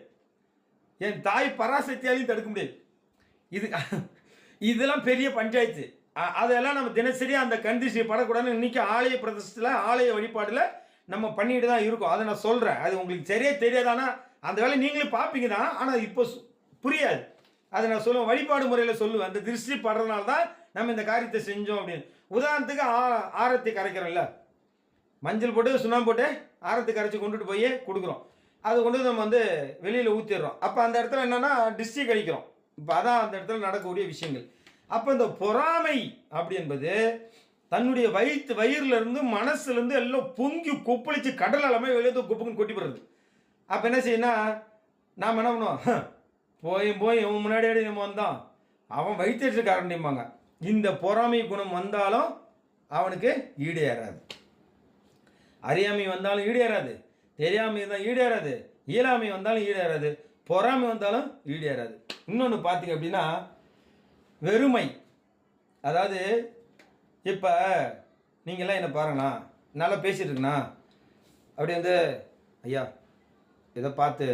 Speaker 1: என் தாய் பராசக்தியாலையும் தடுக்க முடியாது. இதெல்லாம் பெரிய பஞ்சாயத்து. அதெல்லாம் நம்ம தினசரி அந்த கண் திருஷ்டியை படக்கூடாதுன்னு இன்னைக்கு ஆலய பிரதிஷ்டையில், ஆலய வழிபாடில் நம்ம பண்ணிட்டு தான் இருக்கோம். அதை நான் சொல்கிறேன், அது உங்களுக்கு சரியே தெரியாதானா, அந்த வேலை நீங்களும் பார்ப்பீங்க தான், ஆனால் இப்போ புரியாது. அதை நான் சொல்லுவேன், வழிபாடு முறையில் சொல்லுவேன். அந்த திருஷ்டி படுறதுனால தான் நம்ம இந்த காரியத்தை செஞ்சோம் அப்படின்னு. உதாரணத்துக்கு ஆரத்தி கரைக்கிறோம்ல, மஞ்சள் போட்டு சுண்ணாம்பு போட்டு ஆரத்தி கரைச்சி கொண்டுட்டு போய் கொடுக்குறோம். அதை கொண்டு நம்ம வந்து வெளியில் ஊற்றிடுறோம். அப்போ அந்த இடத்துல என்னென்னா டிஸ்ட்ரிக் அடிக்கிறோம், இப்போ அதான் அந்த இடத்துல நடக்கக்கூடிய விஷயங்கள். அப்போ இந்த பொறாமை அப்படி என்பது தன்னுடைய வயிறுல இருந்து மனசுல இருந்து எல்லாம் பொங்கி கொப்பளிச்சு கடல் அலமே வெளியே கொப்புக்குன்னு கொட்டி போடுறது. அப்போ என்ன செய்யணும்னா நாம் என்ன பண்ணுவோம், போய் இவன் முன்னாடியே நம்ம வந்தோம், அவன் வயிற்றுக்காரன்பாங்க. இந்த பொறாமை குணம் வந்தாலும் அவனுக்கு ஈடு ஏறாது. அறியாமை வந்தாலும் ஈடு ஏறாது, தெரியாமை இருந்தாலும் ஈடு ஏறாது, இயலாமை வந்தாலும் ஈடு ஏறாது, பொறாமை வந்தாலும் ஈடு ஏறாது. இன்னொன்று பார்த்தீங்க அப்படின்னா வெறுமை. அதாவது இப்போ நீங்கள்லாம் என்ன பாருங்கண்ணா, நல்லா பேசிகிட்டு இருக்குண்ணா, அப்படி வந்து ஐயா இதை பார்த்து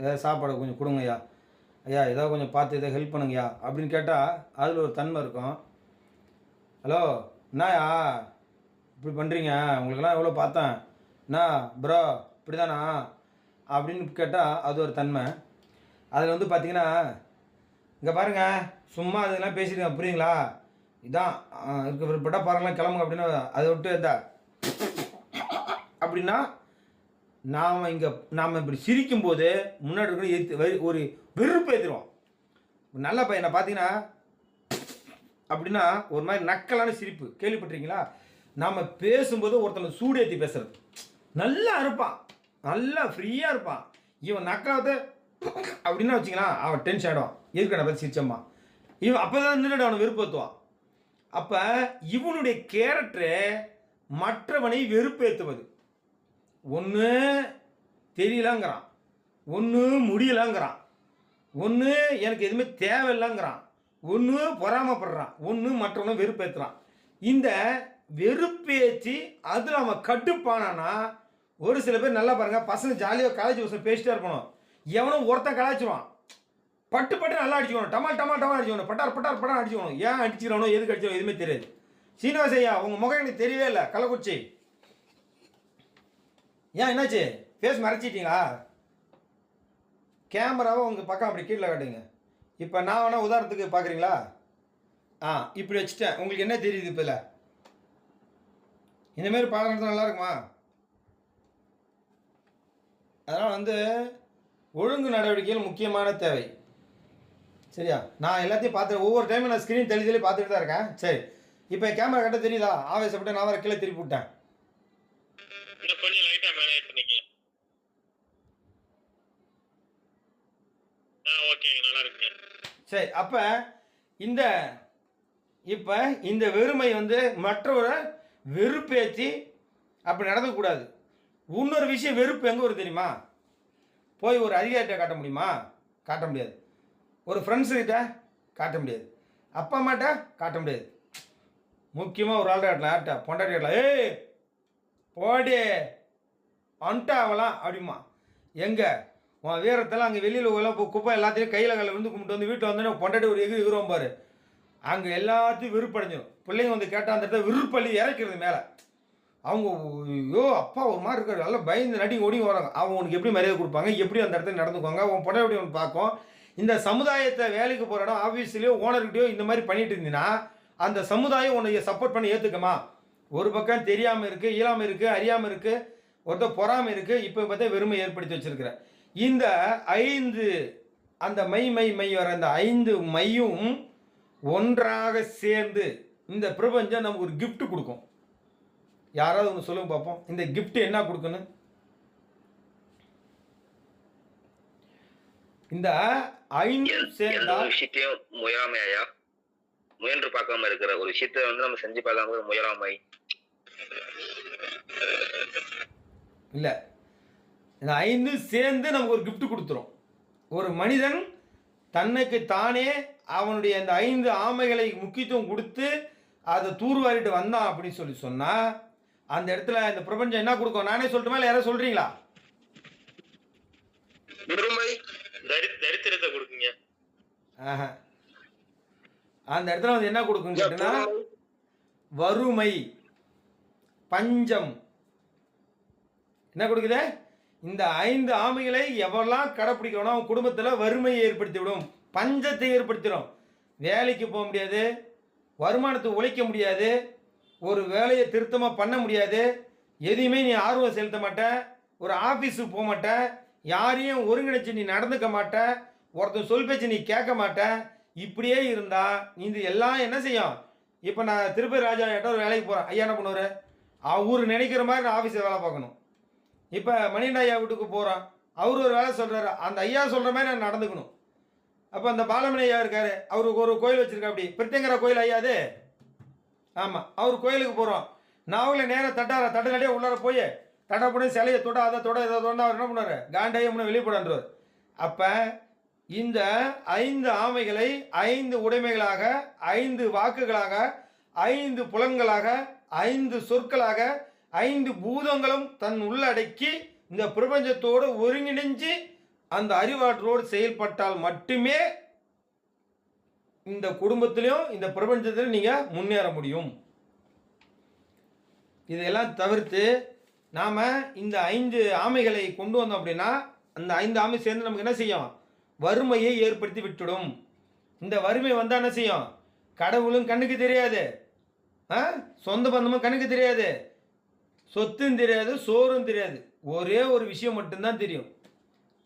Speaker 1: ஏதாவது சாப்பாடை கொஞ்சம் கொடுங்க ஐயா, ஐயா ஏதாவது கொஞ்சம் பார்த்து இதை ஹெல்ப் பண்ணுங்கய்யா அப்படின்னு கேட்டால் அதில் ஒரு தன்மை இருக்கும். ஹலோ என்னயா இப்படி பண்ணுறீங்க, உங்களுக்கெல்லாம் எவ்வளோ பார்த்தேன் என்ன ப்ரோ இப்படி தானா அப்படின்னு கேட்டால் அது ஒரு தன்மை. அதில் வந்து பார்த்தீங்கன்னா இங்கே பாருங்கள் சும்மா அதெல்லாம் பேசிடுங்க புரியுங்களா, இதான் இருக்க விருப்பப்பட்டா பாருங்களேன் கிளம்புங்க அப்படின்னா அதை விட்டு இந்த அப்படின்னா நாம் இப்படி சிரிக்கும்போது முன்னாடி இருக்கிற ஒரு வெறுப்பு ஏற்றுருவோம். நல்ல பையனை பார்த்தீங்கன்னா அப்படின்னா ஒரு மாதிரி நக்கலான சிரிப்பு கேள்விப்பட்டிருக்கீங்களா? நாம் பேசும்போது ஒருத்தனை சூடு ஏற்றி பேசுறது, நல்லா இருப்பான், நல்லா ஃப்ரீயாக இருப்பான், இவன் நக்கலாவது அப்படின்னா வச்சிங்களா அவன் டென்ஷன் ஆகிடுவான், எதுக்கு நான் பார்த்து சிரிச்சம்மா இவன் அப்போ தான் நின்றுட்டு அவனை வெறுப்பேற்றுவான். அப்போ இவனுடைய கேரக்டரு மற்றவனை வெறுப்பேற்றுவது. ஒன்று தெரியலங்கிறான், ஒன்று முடியலங்கிறான், ஒன்று எனக்கு எதுவுமே தேவையில்லைங்கிறான், ஒன்று பொறாமப்படுறான், ஒன்று மற்றவனை வெறுப்பேற்றுறான். இந்த வெறுப்பேற்றி அதில் அவன் கட்டுப்பானானா ஒரு சில பேர் நல்லா பாருங்கள், பசங்க ஜாலியாக காலேஜ் பசங்க பேசிட்டே இருக்கணும், எவனும் ஒருத்தன் கலாய்ச்சிடுவான், பட்டு நல்லா அடிச்சுக்கணும், டமால் அடிச்சுக்கணும், பட்டார் அடிச்சுக்கணும். ஏன் அடிச்சுக்கிறானோ எதுக்கு அடிச்சிடணும் எதுவுமே தெரியாது. சீனிவாஸ் ஐயா உங்கள் முகம் எனக்கு தெரியவே இல்லை, கள்ளக்குறிச்சி ஏன் என்னாச்சு ஃபேஸ் மறைச்சிட்டிங்களா? கேமராவை உங்கள் பக்கம் அப்படி கீழே காட்டுங்க. இப்போ நான் வேணால் உதாரணத்துக்கு பார்க்குறீங்களா? இப்படி வச்சுட்டேன், உங்களுக்கு என்ன தெரியுது இப்போ? இல்லை இந்தமாரி பார்க்குறது நல்லா இருக்குமா? அதனால் வந்து ஒழுங்கு நடவடிக்கைகள் முக்கியமான தேவை. சரியா? நான் எல்லாத்தையும் பார்த்து ஒவ்வொரு டைமும் நான் ஸ்க்ரீன் தெளி பார்த்துட்டு தான் இருக்கேன். சரி, இப்போ கேமரா கட்ட தெரியுதா? ஆவேசப்பட்டு நான் வர கீழே திருப்பி விட்டேன். சரி, அப்போ இந்த வெறுமை வந்து மற்றவரை வெறுப்பேற்றி அப்படி நடக்கக்கூடாது. இன்னொரு விஷயம், வெறுப்பு எங்கே வரும் தெரியுமா? போய் ஒரு அதிகாரிகிட்ட காட்ட முடியுமா? காட்ட முடியாது. ஒரு ஃப்ரெண்ட்ஸுக்கிட்ட காட்ட முடியாது, அப்பா அம்மாட்ட காட்ட முடியாது. முக்கியமாக ஒரு ஆள்கிட்ட காட்டலாம், யார்கிட்ட? பொண்டாட்டி காட்டலாம். ஏய் போடி அன்ட்டா ஆகலாம் அப்படிமா. எங்கே உன் வீரத்தெல்லாம் அங்கே வெளியில் எல்லாம் குப்பை எல்லாத்தையும் கையில் கையில் வந்து கும்பிட்டு வந்து வீட்டில் வந்தோடனே பொண்டாட்டி ஒரு எகிரும் பாரு, அங்கே எல்லாத்தையும் வெறுப்படைஞ்சிடும். பிள்ளைங்க வந்து கேட்டால் அந்த இடத்துல விருப்பள்ளி இறக்கிறது மேலே. அவங்க ஐயோ அப்பா ஒரு மாதிரி இருக்காரு, நல்லா பயந்து நடி ஓடி வராங்க. அவங்க உனக்கு எப்படி மரியாதை கொடுப்பாங்க, எப்படி அந்த இடத்துல நடந்துக்குவாங்க, உன் பொண்டாட்டி ஒன்று பார்க்கும். இந்த சமுதாயத்தை வேலைக்கு போகிற இடம் ஆஃபீஸ்லேயோ ஓனர்கிட்டையோ இந்த மாதிரி பண்ணிட்டு இருந்தீங்கன்னா அந்த சமுதாயம் உன்னை சப்போர்ட் பண்ணி ஏற்றுக்குமா? ஒரு பக்கம் தெரியாமல் இருக்குது, இயலாமல் இருக்குது, அறியாமல் இருக்குது, ஒருத்தர் பொறாமல் இருக்குது, இப்போ பார்த்தா வெறுமை ஏற்படுத்தி வச்சிருக்கிற இந்த 5 அந்த மை வர அந்த 5 மையும் ஒன்றாக சேர்ந்து இந்த பிரபஞ்சம் நமக்கு ஒரு கிஃப்ட் கொடுக்கும். யாராவது ஒன்று சொல்லுங்க பார்ப்போம், இந்த கிஃப்ட் என்ன கொடுக்கணும்? இந்த 5 சேர்ந்தா
Speaker 2: விஷயத்தையும் முயலாமையா முயன்று பார்க்காம இருக்கிற ஒரு விஷயத்த வந்து நம்ம செஞ்சு பார்க்காம முயலாமை
Speaker 1: இல்ல. இந்த 5 சேர்ந்து நமக்கு ஒரு கிஃப்ட் கொடுத்துரும். ஒரு மனிதன் தன்னுக்கு தானே அவனுடைய அந்த 5 ஆமைகளை முக்கியத்துவம் கொடுத்து அதை தூர்வாரிட்டு வந்தான் அப்படின்னு சொல்லி சொன்னா அந்த இடத்துல இந்த பிரபஞ்சம் என்ன கொடுக்கும்? நானே சொல்லட்டுமா இல்லை யாராவது சொல்றீங்களா?
Speaker 2: தரித்திரத்தை கொடுக்குங்க.
Speaker 1: அந்த இடத்துல வந்து என்ன கொடுக்கும் கேட்டீங்கன்னா வறுமை, பஞ்சம். என்ன கொடுக்குது? இந்த 5 ஆமைகளை எவெல்லாம் கடைப்பிடிக்கணும் அவன் குடும்பத்தில் வறுமையை ஏற்படுத்தி விடும், பஞ்சத்தை ஏற்படுத்திடும். வேலைக்கு போக முடியாது, வருமானத்தை உழைக்க முடியாது, ஒரு வேலையை திருத்தமாக பண்ண முடியாது, எதையுமே நீ ஆர்வம் செலுத்த மாட்ட, ஒரு ஆஃபீஸுக்கு போக மாட்ட, யாரையும் ஒருங்கிணைச்சு நீ நடந்துக்க மாட்ட, ஒருத்தன் சொல் பேச்சு நீ கேட்க மாட்ட, இப்படியே இருந்தா இது எல்லாம் என்ன செய்யும்? இப்போ நான் திருப்பதி ராஜா கிட்ட ஒரு வேலைக்கு போகிறேன். ஐயா என்ன பண்ணுவார்? அவர் நினைக்கிற மாதிரி நான் ஆஃபீஸில் வேலை பார்க்கணும். இப்போ மணிகண்டன் ஐயா வீட்டுக்கு போகிறோம், அவர் ஒரு வேலை சொல்கிறாரு, அந்த ஐயா சொல்கிற மாதிரி நான் நடந்துக்கணும். அப்போ அந்த பாலமணி ஐயா இருக்கார், அவருக்கு ஒரு கோயில் வச்சுருக்கா, அப்படி பிரத்யங்கர கோயில் ஐயா அது. ஆமாம், அவர் கோயிலுக்கு போகிறோம், நான் அவங்கள நேராக தட்டாடியே உள்ளார போய் தட்டை போட சிலையை தொட அதை தொட இதை தொட அவர் என்ன பண்ணுவார்? காண்டையை முன்னே வெளியே போடான்றவர். அப்போ இந்த 5 ஆமைகளை 5 உடைமைகளாக, 5 வாக்குகளாக, 5 புலன்களாக, 5 சொற்களாக, 5 பூதங்களும் தன் உள்ளடக்கி இந்த பிரபஞ்சத்தோடு ஒருங்கிணைஞ்சு அந்த அறிவாற்றலோடு செயல்பட்டால் மட்டுமே இந்த குடும்பத்திலையும் இந்த பிரபஞ்சத்திலும் நீங்கள் முன்னேற முடியும். இதையெல்லாம் தவிர்த்து நாம் இந்த 5 ஆமைகளை கொண்டு வந்தோம் அப்படின்னா அந்த 5 ஆமை சேர்ந்து நமக்கு என்ன செய்யும்? வறுமையை ஏற்படுத்தி விட்டுடும். இந்த வறுமை வந்தால் என்ன செய்யும்? கடவுளும் கண்ணுக்கு தெரியாது, சொந்த பந்தமும் கண்ணுக்கு தெரியாது, சொத்தும் தெரியாது, சோறும் தெரியாது. ஒரே ஒரு விஷயம் மட்டும்தான் தெரியும்.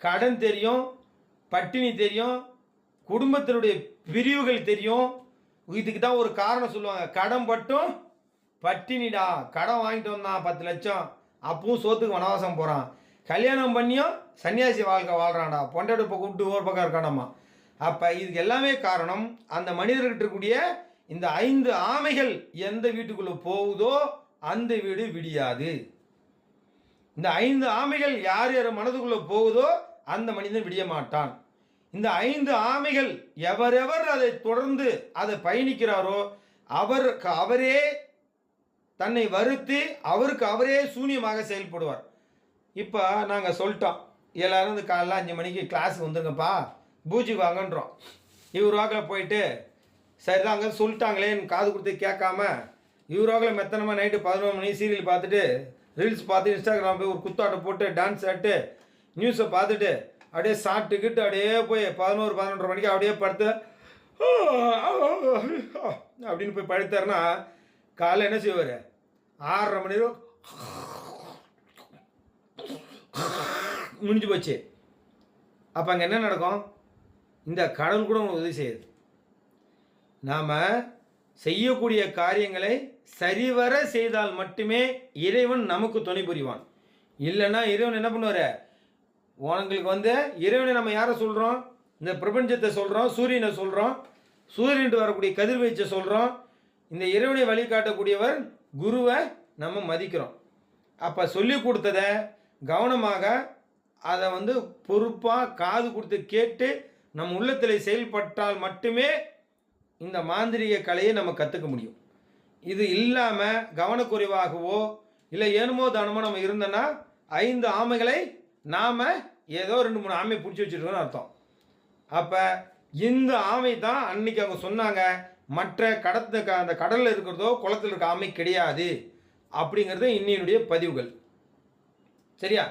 Speaker 1: கடன் தெரியும், பட்டினி தெரியும், குடும்பத்தினுடைய பிரிவுகள் தெரியும். இதுக்கு தான் ஒரு காரணம் சொல்லுவாங்க, கடன் பட்டும் பட்டினிடா. கடன் வாங்கிட்டு வந்தான் 10 லட்சம், அப்பவும் சோத்துக்கு வனவாசம் போகிறான். கல்யாணம் பண்ணியும் சன்னியாசி வாழ்க்கை வாழ்கிறான்டா, பொண்டாடுப்பை கூப்பிட்டு ஒரு பக்கம் இருக்கானம்மா. அப்போ இதுக்கு எல்லாமே காரணம் அந்த மனிதர்கிட்ட இருக்கக்கூடிய இந்த 5 ஆமைகள் எந்த வீட்டுக்குள்ளே போகுதோ அந்த வீடு விடியாது. இந்த 5 ஆமைகள் யார் யார் மனதுக்குள்ளே போகுதோ அந்த மனிதன் விடிய மாட்டான். இந்த 5 ஆமைகள் எவரெவர் அதை தொடர்ந்து அதை பயணிக்கிறாரோ அவரே தன்னை வருத்தி அவருக்கு அவரே சூன்யமாக செயல்படுவார். இப்போ நாங்கள் சொல்லிட்டோம், எல்லாரும் வந்து காலைல 5 மணிக்கு கிளாஸுக்கு வந்துருங்கப்பா, பூஜைக்கு வாங்கன்றோம். இவர் வாக்கில் போயிட்டு சரிதான் அங்கே சொல்லிட்டாங்களே காது கொடுத்து கேட்காம இவர் வாக்கில் மெத்தனமாக நைட்டு 11 மணி சீரியல் பார்த்துட்டு ரீல்ஸ் பார்த்து இன்ஸ்டாகிராம் போய் ஒரு குத்தாட்டை போட்டு டான்ஸ் ஆட்டு நியூஸை பார்த்துட்டு அப்படியே சாப்பிட்டுக்கிட்டு அப்படியே போய் 11-11:30 மணிக்கு அப்படியே படுத்து அப்படின்னு போய் படுத்தாருன்னா காலைல என்ன செய்வார்? 6:30 மணி முடிஞ்சு போச்சு. அப்போ அங்கே என்ன நடக்கும்? இந்த கடவுள் கூட உங்களுக்கு உதவி செய்யுது. நாம் செய்யக்கூடிய காரியங்களை சரிவர செய்தால் மட்டுமே இறைவன் நமக்கு துணை புரிவான். இல்லைன்னா இறைவன் என்ன பண்ணுவார்? உங்களுக்கு வந்து இறைவனை நம்ம யாரை சொல்கிறோம்? இந்த பிரபஞ்சத்தை சொல்கிறோம், சூரியனை சொல்கிறோம், சூரியன்ட்டு வரக்கூடிய கதிர்வீச்சை சொல்கிறோம். இந்த இறைவனை வழிகாட்டக்கூடியவர் குருவை நம்ம மதிக்கிறோம். அப்போ சொல்லி கொடுத்ததை கவனமாக அதை வந்து பொறுப்பாக காது கொடுத்து கேட்டு நம் உள்ளத்தில் செயல்பட்டால் மட்டுமே இந்த மாந்திரிக கலையை நம்ம கற்றுக்க முடியும். இது இல்லாமல் கவனக்குறைவாகவோ இல்லை ஏனுமோ தானமோ நம்ம இருந்தோன்னா 5 ஆமைகளை நாம் ஏதோ 2-3 ஆமையை பிடிச்சி வச்சுருக்கோன்னு அர்த்தம். அப்போ இந்த ஆமை தான் அன்னைக்கு அவங்க சொன்னாங்க, மற்ற அந்த கடலில் இருக்கிறதோ குளத்தில் இருக்க ஆமை கிடையாது அப்படிங்கிறது இன்னினுடைய பதிவுகள். சரியா?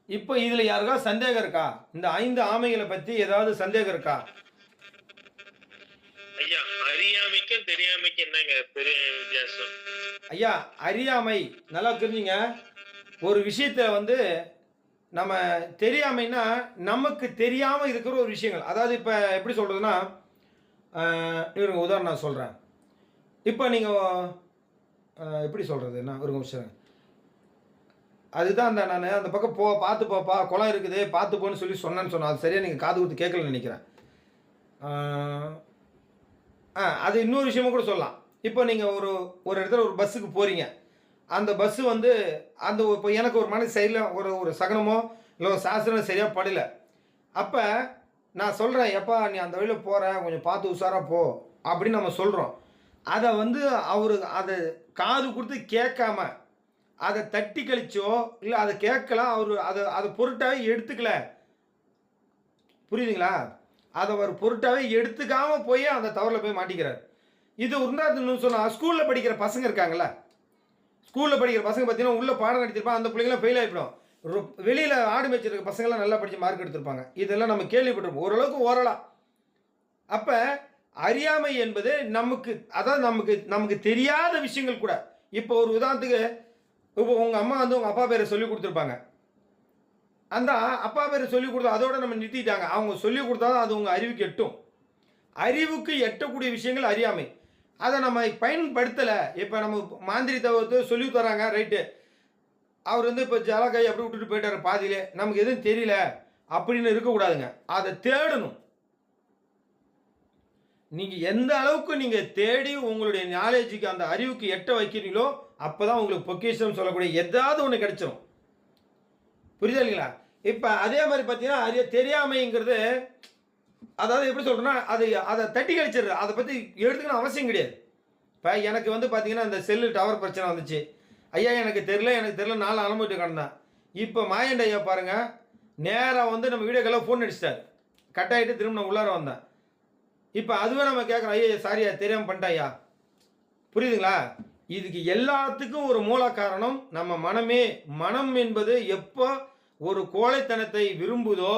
Speaker 1: இப்போ இதில் யாருக்கா சந்தேகம் இருக்கா? இந்த 5 ஆமைகளை பற்றி ஏதாவது சந்தேகம் இருக்கா?
Speaker 3: ஐயா, அறியாமைக்கும் தெரியாமைக்கும் என்னங்க பெரிய வித்தியாசம்?
Speaker 1: ஐயா, அறியாமை நல்லா தெரிஞ்சுங்க. ஒரு விஷயத்தை வந்து நம்ம தெரியாமைன்னா நமக்கு தெரியாமல் இருக்கிற ஒரு விஷயங்கள். அதாவது இப்போ எப்படி சொல்கிறதுனா, இவருக்கு உதாரணம் நான் சொல்கிறேன். இப்போ நீங்கள் எப்படி சொல்கிறதுன்னா ஒரு நிமிஷம், அதுதான் நான் அந்த பக்கம் பார்த்து போப்பா, குளம் இருக்குது பார்த்து போன்னு சொன்னேன்னு சொன்னேன். அது சரியாக நீங்கள் காது கொடுத்து கேட்கலன்னு நினைக்கிறேன். அது இன்னொரு விஷயமும் கூட சொல்லலாம். இப்போ நீங்கள் ஒரு இடத்துல ஒரு பஸ்ஸுக்கு போகிறீங்க, அந்த பஸ்ஸு வந்து இப்போ எனக்கு ஒரு மனசு சைடில் ஒரு சகனமோ இல்லை ஒரு சாஸ்திரம் சரியாக படலை. அப்போ நான் சொல்கிறேன், எப்பா நீ அந்த வழியில் போகிற கொஞ்சம் பார்த்து உஷாராக போ அப்படின்னு நம்ம சொல்கிறோம். அதை வந்து அதை காது கொடுத்து கேட்காம அதை தட்டி கழிச்சோ இல்லை அதை கேட்கலாம், அதை பொருட்டாவே எடுத்துக்கல. புரியுதுங்களா? அதை ஒரு பொருட்டாவே எடுத்துக்காமல் போய் அந்த தவறில் போய் மாட்டிக்கிறார். இது உண்டாதுன்னு சொன்னால் ஸ்கூலில் படிக்கிற பசங்க இருக்காங்களா, ஸ்கூலில் படிக்கிற பசங்க பார்த்தீங்கன்னா உள்ளே பாடம் நடத்திருப்பாங்க, அந்த பிள்ளைங்களாம் ஃபெயில் ஆகிடும். வெளியில் ஆடு மேய்ச்சிருக்க பசங்களாம் நல்லா படித்து மார்க் எடுத்திருப்பாங்க. இதெல்லாம் நம்ம கேள்விப்பட்டிருப்போம் ஓரளவுக்கு ஓரளா. அப்போ அறியாமை என்பது நமக்கு தெரியாத விஷயங்கள் கூட. இப்போ ஒரு உதாரணத்துக்கு, இப்போ உங்கள் அம்மா வந்து உங்கள் அப்பா பேரை சொல்லி கொடுத்துருப்பாங்க. அந்த அப்பா பேர் சொல்லிக் கொடுத்தா அதோட நம்ம நிறுத்திட்டாங்க. அவங்க சொல்லிக் கொடுத்தா தான் அது உங்கள் அறிவுக்கு எட்டும். அறிவுக்கு எட்டக்கூடிய விஷயங்கள் அறியாமை. அதை நம்ம பயன்படுத்தலை. இப்போ நம்ம மாந்திரிகத்தை வந்து சொல்லி தராங்க, ரைட்டு. அவர் வந்து இப்போ ஜலக்காய் அப்படி விட்டுட்டு போயிட்டார் பாதியிலே, நமக்கு எதுவும் தெரியல அப்படின்னு இருக்கக்கூடாதுங்க. அதை தேடணும். நீங்கள் எந்த அளவுக்கு நீங்கள் தேடி உங்களுடைய நாலேஜுக்கு அந்த அறிவுக்கு எட்ட வைக்கிறீங்களோ அப்போ தான் உங்களுக்கு பொக்கிஷம் சொல்லக்கூடிய ஏதாவது ஒன்று கிடைச்சிடும். புரியுதா இல்லைங்களா? இப்போ அதே மாதிரி பார்த்தீங்கன்னா தெரியாமைங்கிறது, அதாவது எப்படி சொல்கிறேன்னா, அதை தட்டி கழிச்சிடுறது. அதை பற்றி எடுத்துக்கணும் அவசியம் கிடையாது. இப்போ எனக்கு வந்து பார்த்தீங்கன்னா இந்த செல்லு டவர் பிரச்சனை வந்துச்சு. ஐயா எனக்கு தெரில 4 அலம்பிட்டு கிடந்தேன். இப்போ மாயண்ட ஐயா பாருங்கள், நேராக வந்து நம்ம வீடியோ காலில் ஃபோன் அடிச்சிட்டார். கட் ஆகிட்டு திரும்ப நான் உள்ளார வந்தேன். இப்போ அதுவே நம்ம கேட்குறோம், ஐயா சாரியா தெரியாமல் பண்ணிட்டேன் ஐயா. புரியுதுங்களா? இதுக்கு எல்லாத்துக்கும் ஒரு மூல காரணம் நம்ம மனமே. மனம் என்பது எப்போ ஒரு கோழைத்தனத்தை விரும்புதோ,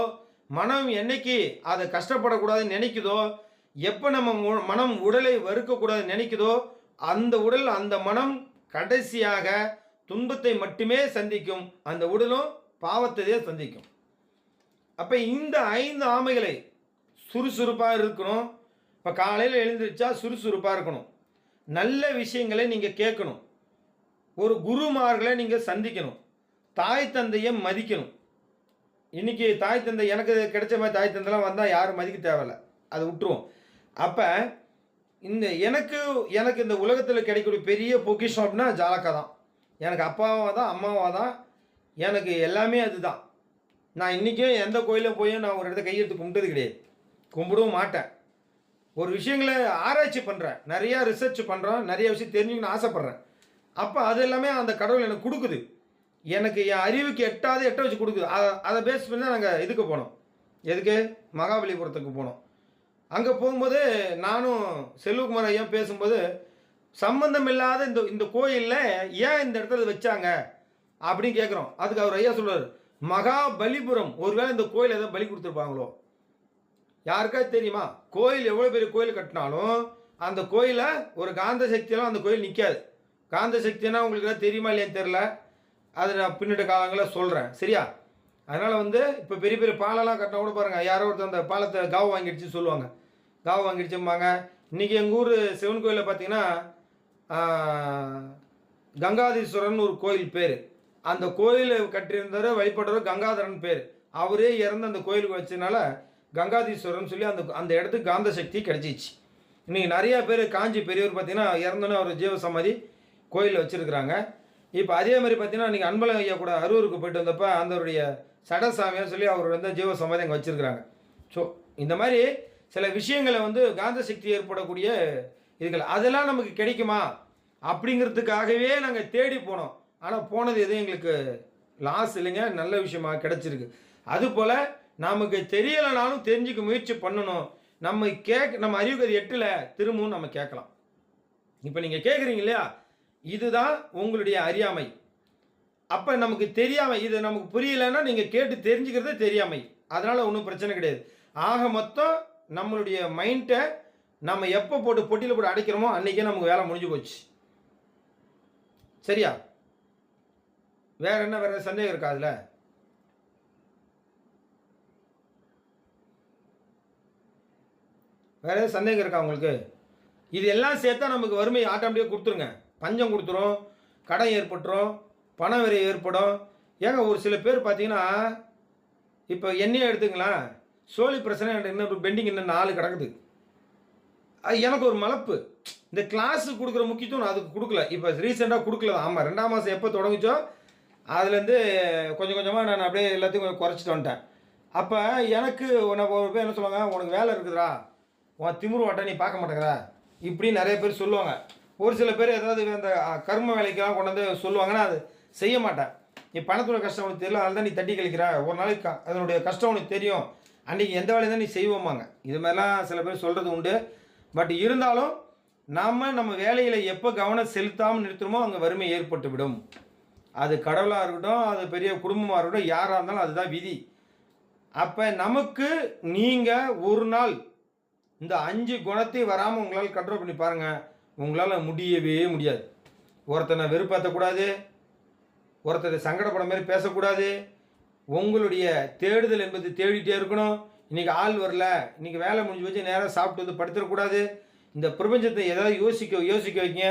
Speaker 1: மனம் என்னைக்கு அதை கஷ்டப்படக்கூடாதுன்னு நினைக்குதோ, எப்போ நம்ம மனம் உடலை வெறுக்கக்கூடாதுன்னு நினைக்குதோ, அந்த உடல் அந்த மனம் கடைசியாக துன்பத்தை மட்டுமே சந்திக்கும். அந்த உடலும் பாவத்தையே சந்திக்கும். அப்போ இந்த 5 ஆமைகளை சுறுசுறுப்பாக இருக்கணும். இப்போ காலையில் எழுந்திரிச்சா சுறுசுறுப்பாக இருக்கணும். நல்ல விஷயங்களை நீங்கள் கேட்கணும். ஒரு குருமார்களை நீங்கள் சந்திக்கணும். தாய் தந்தையை மதிக்கணும். இன்றைக்கி தாய் தந்தை எனக்கு கிடைச்ச மாதிரி தாய் தந்தைலாம் வந்தால் யாரும் மதிக்க தேவையில்லை, அதை விட்டுருவோம். அப்போ எனக்கு இந்த உலகத்தில் கிடைக்கக்கூடிய பெரிய பொக்கிஷம் அப்படின்னா ஜாலக்கா தான். எனக்கு அப்பாவாக தான் அம்மாவாக தான் எனக்கு எல்லாமே அதுதான். நான் இன்றைக்கும் எந்த கோயிலில் போய் நான் ஒரு இடத்த கையெழுத்து கும்பிட்டது கிடையாது, கும்பிடவும் மாட்டேன். ஒரு விஷயங்களை ஆராய்ச்சி பண்ணுறேன், நிறையா ரிசர்ச் பண்ணுறேன், நிறைய விஷயம் தெரிஞ்சுக்கணும்னு ஆசைப்பட்றேன். அப்போ அது எல்லாமே அந்த கடவுள் எனக்கு கொடுக்குது. எனக்கு என் அறிவுக்கு எட்ட வச்சு கொடுக்குது. அதை பேஸ் பண்ணி தான் நாங்கள் இதுக்கு போனோம். எதுக்கு? மகாபலிபுரத்துக்கு போனோம். அங்கே போகும்போது நானும் செல்வகுமார் ஐயா பேசும்போது, சம்பந்தம் இல்லாத இந்த கோயிலில் ஏன் இந்த இடத்துல வச்சாங்க அப்படின்னு கேட்குறோம். அதுக்கு அவர் ஐயா சொல்லுவார், மகாபலிபுரம், ஒருவேளை இந்த கோயில் எதாவது பலி கொடுத்துருப்பாங்களோ. யாருக்காவது தெரியுமா? கோயில் எவ்வளோ பெரிய கோயில் கட்டினாலும் அந்த கோயிலை ஒரு காந்த சக்தியெல்லாம் அந்த கோயில் நிற்காது. காந்த சக்தினா உங்களுக்கு எதாவது தெரியுமா இல்லையான்னு தெரில, அதை நான் பின்னிட்ட காலங்களில் சொல்கிறேன், சரியா? அதனால் வந்து இப்போ பெரிய பெரிய பாலெல்லாம் கட்டினா கூட பாருங்கள், யாரோ ஒருத்தர் அந்த பாலத்தை காவு வாங்கிடுச்சு சொல்லுவாங்க, காவு வாங்கிடுச்சும்பாங்க. இன்றைக்கி எங்கள் ஊர் சிவன் கோயிலில் பார்த்தீங்கன்னா கங்காதீஸ்வரன் ஒரு கோயில் பேர். அந்த கோயில் கட்டியிருந்தவர் வழிபடுறவர் கங்காதரன் பேர். அவரே இறந்து அந்த கோயிலுக்கு வச்சதுனால கங்காதீஸ்வரன் சொல்லி அந்த இடத்துக்கு காந்த சக்தி கிடச்சிச்சு. இன்றைக்கி நிறையா பேர் காஞ்சி பெரியவர் பார்த்தீங்கன்னா இறந்தோன்னே அவர் ஜீவசமாதி கோயிலில் வச்சுருக்குறாங்க. இப்போ அதே மாதிரி பார்த்தீங்கன்னா நீங்கள் அன்பழகன் ஐயா கூட அரூருக்கு போயிட்டு வந்தப்போ அந்தவருடைய சடசாமியாக சொல்லி அவர் வந்து ஜீவசமாதி அங்கே வச்சுருக்குறாங்க. ஸோ இந்த மாதிரி சில விஷயங்களை வந்து காந்த சக்தி ஏற்படக்கூடிய இதுகள் அதெல்லாம் நமக்கு கிடைக்குமா அப்படிங்கிறதுக்காகவே நாங்கள் தேடி போனோம். ஆனால் போனது எதுவும் எங்களுக்கு லாஸ் இல்லைங்க, நல்ல விஷயமாக கிடச்சிருக்கு. அதுபோல் நமக்கு தெரியலைனாலும் தெரிஞ்சுக்க முயற்சி பண்ணணும். நம்ம அறிவுக்கு அது எட்டலை, திரும்பவும் நம்ம கேட்கலாம். இப்போ நீங்கள் கேட்குறீங்க இல்லையா, இதுதான் உங்களுடைய அறியாமை. அப்போ நமக்கு தெரியாமை, இது நமக்கு புரியலைன்னா நீங்கள் கேட்டு தெரிஞ்சுக்கிறதே தெரியாமை. அதனால் ஒன்றும் பிரச்சனை கிடையாது. ஆக மொத்தம் நம்மளுடைய மைண்டை நம்ம எப்போ போட்டு பொட்டியில் போட்டு அடைக்கிறோமோ அன்றைக்கே நமக்கு வேலை முடிஞ்சு போச்சு. சரியா? வேற சந்தேகம் இருக்கா? அதில் வேற ஏதாவது சந்தேகம் இருக்கா உங்களுக்கு? இது எல்லாம் சேர்த்தா நமக்கு வறுமை ஆட்டோமேட்டிக்காக கொடுத்துருங்க. பஞ்சம் கொடுத்துரும், கடன் ஏற்பட்டுரும், பண விரை ஏற்படும். ஏங்க ஒரு சில பேர் பார்த்தீங்கன்னா, இப்போ என்னையே எடுத்துங்களேன், சோழி பிரச்சனை இன்னொரு பெண்டிங் இன்னும் 4 கிடக்குது. எனக்கு ஒரு மலப்பு. இந்த கிளாஸுக்கு கொடுக்குற முக்கியத்துவம் நான் அதுக்கு கொடுக்கல. இப்போ ரீசெண்டாக கொடுக்கல. ஆமாம், 2ஆம் மாதம் எப்போ தொடங்குச்சோ அதுலேருந்து கொஞ்சம் கொஞ்சமாக நான் அப்படியே எல்லாத்தையும் கொஞ்சம் குறைச்சிட்டு வந்துட்டேன். அப்போ எனக்கு ஒரு பேர் என்ன சொல்லுவாங்க, உனக்கு வேலை இருக்குதுடா, உன் திமுரு வாட்டை நீ பார்க்க மாட்டேங்கிறா, இப்படி நிறைய பேர் சொல்லுவாங்க. ஒரு சில பேர் ஏதாவது அந்த கர்ம வேலைக்கெல்லாம் கொண்டு வந்து சொல்லுவாங்கன்னா அது செய்ய மாட்டேன். நீ பணத்தோட கஷ்டம் உனக்கு தெரியல, அதனால தான் நீ தட்டி கழிக்கிற, ஒரு நாளைக்கு அதனுடைய கஷ்டம் உனக்கு தெரியும், அன்றைக்கி எந்த வேலையும் தான் நீ செய்வோமாங்க. இது மாதிரிலாம் சில பேர் சொல்கிறது உண்டு. பட் இருந்தாலும் நம்ம வேலையில் எப்போ கவனம் செலுத்தாமல் நிறுத்துறோமோ அங்கே வறுமை ஏற்பட்டு விடும். அது கடவுளாக இருக்கட்டும், அது பெரிய குடும்பமாக இருக்கட்டும், யாராக இருந்தாலும் அதுதான் விதி. அப்போ நமக்கு நீங்கள் ஒரு நாள் இந்த 5 குணத்தை வராமல் உங்களால் கண்ட்ரோல் பண்ணி பாருங்கள், உங்களால் முடியவே முடியாது. ஒருத்தனை வெறுப்பாற்றக்கூடாது, ஒருத்தரை சங்கடப்பட மாதிரி பேசக்கூடாது, உங்களுடைய தேடுதல் என்பது தேடிட்டே இருக்கணும். இன்றைக்கி ஆள் வரல, இன்றைக்கி வேலை முடிஞ்சு வச்சு நேராக சாப்பிட்டு வந்து படுத்துடக்கூடாது. இந்த பிரபஞ்சத்தை ஏதாவது யோசிக்க வைங்க.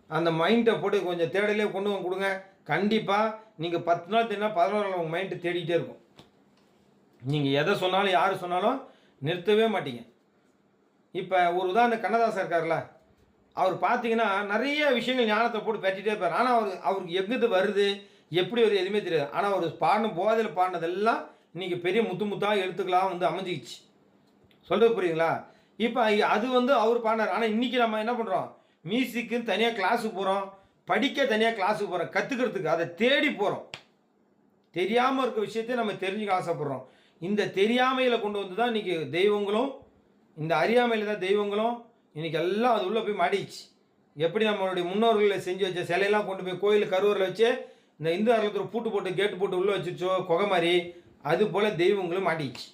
Speaker 1: அந்த மைண்டை போட்டு கொஞ்சம் தேடலே கொண்டு வந்து கொடுங்க. கண்டிப்பாக நீங்கள் 10 நாள் தேடினா 11 நாள் உங்கள் மைண்டு தேடிக்கிட்டே இருக்கும். நீங்கள் எதை சொன்னாலும் யார் சொன்னாலும் நிறுத்தவே மாட்டீங்க. இப்போ ஒரு உதாரணம் கண்ணதாசன் இருக்கார்ல, அவர் பார்த்தீங்கன்னா நிறைய விஷயங்கள் ஞானத்தை போட்டு பேட்டிகிட்டே இருப்பார். ஆனால் அவருக்கு எங்கிட்டு வருது எப்படி வருது எதுவுமே தெரியாது. ஆனால் அவர் பாடணும் போதையில் பாடினதெல்லாம் இன்றைக்கி பெரிய முத்தாக எழுத்துக்களாக வந்து அமைஞ்சிக்கிச்சு. சொல்கிறது புரியுங்களா? இப்போ அது வந்து அவர் பாடினார். ஆனால் இன்றைக்கி நம்ம என்ன பண்ணுறோம், மியூசிக்குன்னு தனியாக கிளாஸுக்கு போகிறோம், படிக்க தனியாக கிளாஸுக்கு போகிறோம், கற்றுக்கிறதுக்கு அதை தேடி போகிறோம். தெரியாமல் இருக்க விஷயத்தை நம்ம தெரிஞ்சுக்க ஆசைப்படுறோம். இந்த தெரியாமையில் கொண்டு வந்து தான் இன்றைக்கி தெய்வங்களும், இந்த அறியாமையில் தான் தெய்வங்களும் இன்றைக்கி எல்லாம் அது உள்ளே போய் மாடிச்சு. எப்படி நம்மளுடைய முன்னோர்களை செஞ்சு வச்ச சிலையெல்லாம் கொண்டு போய் கோயில் கருவறையில் வச்சு இந்த இந்து அறத்தில் பூட்டு போட்டு கேட்டு போட்டு உள்ளே வச்சுச்சோ குகை மாதிரி, அது போல் தெய்வங்களும் மாட்டிச்சு.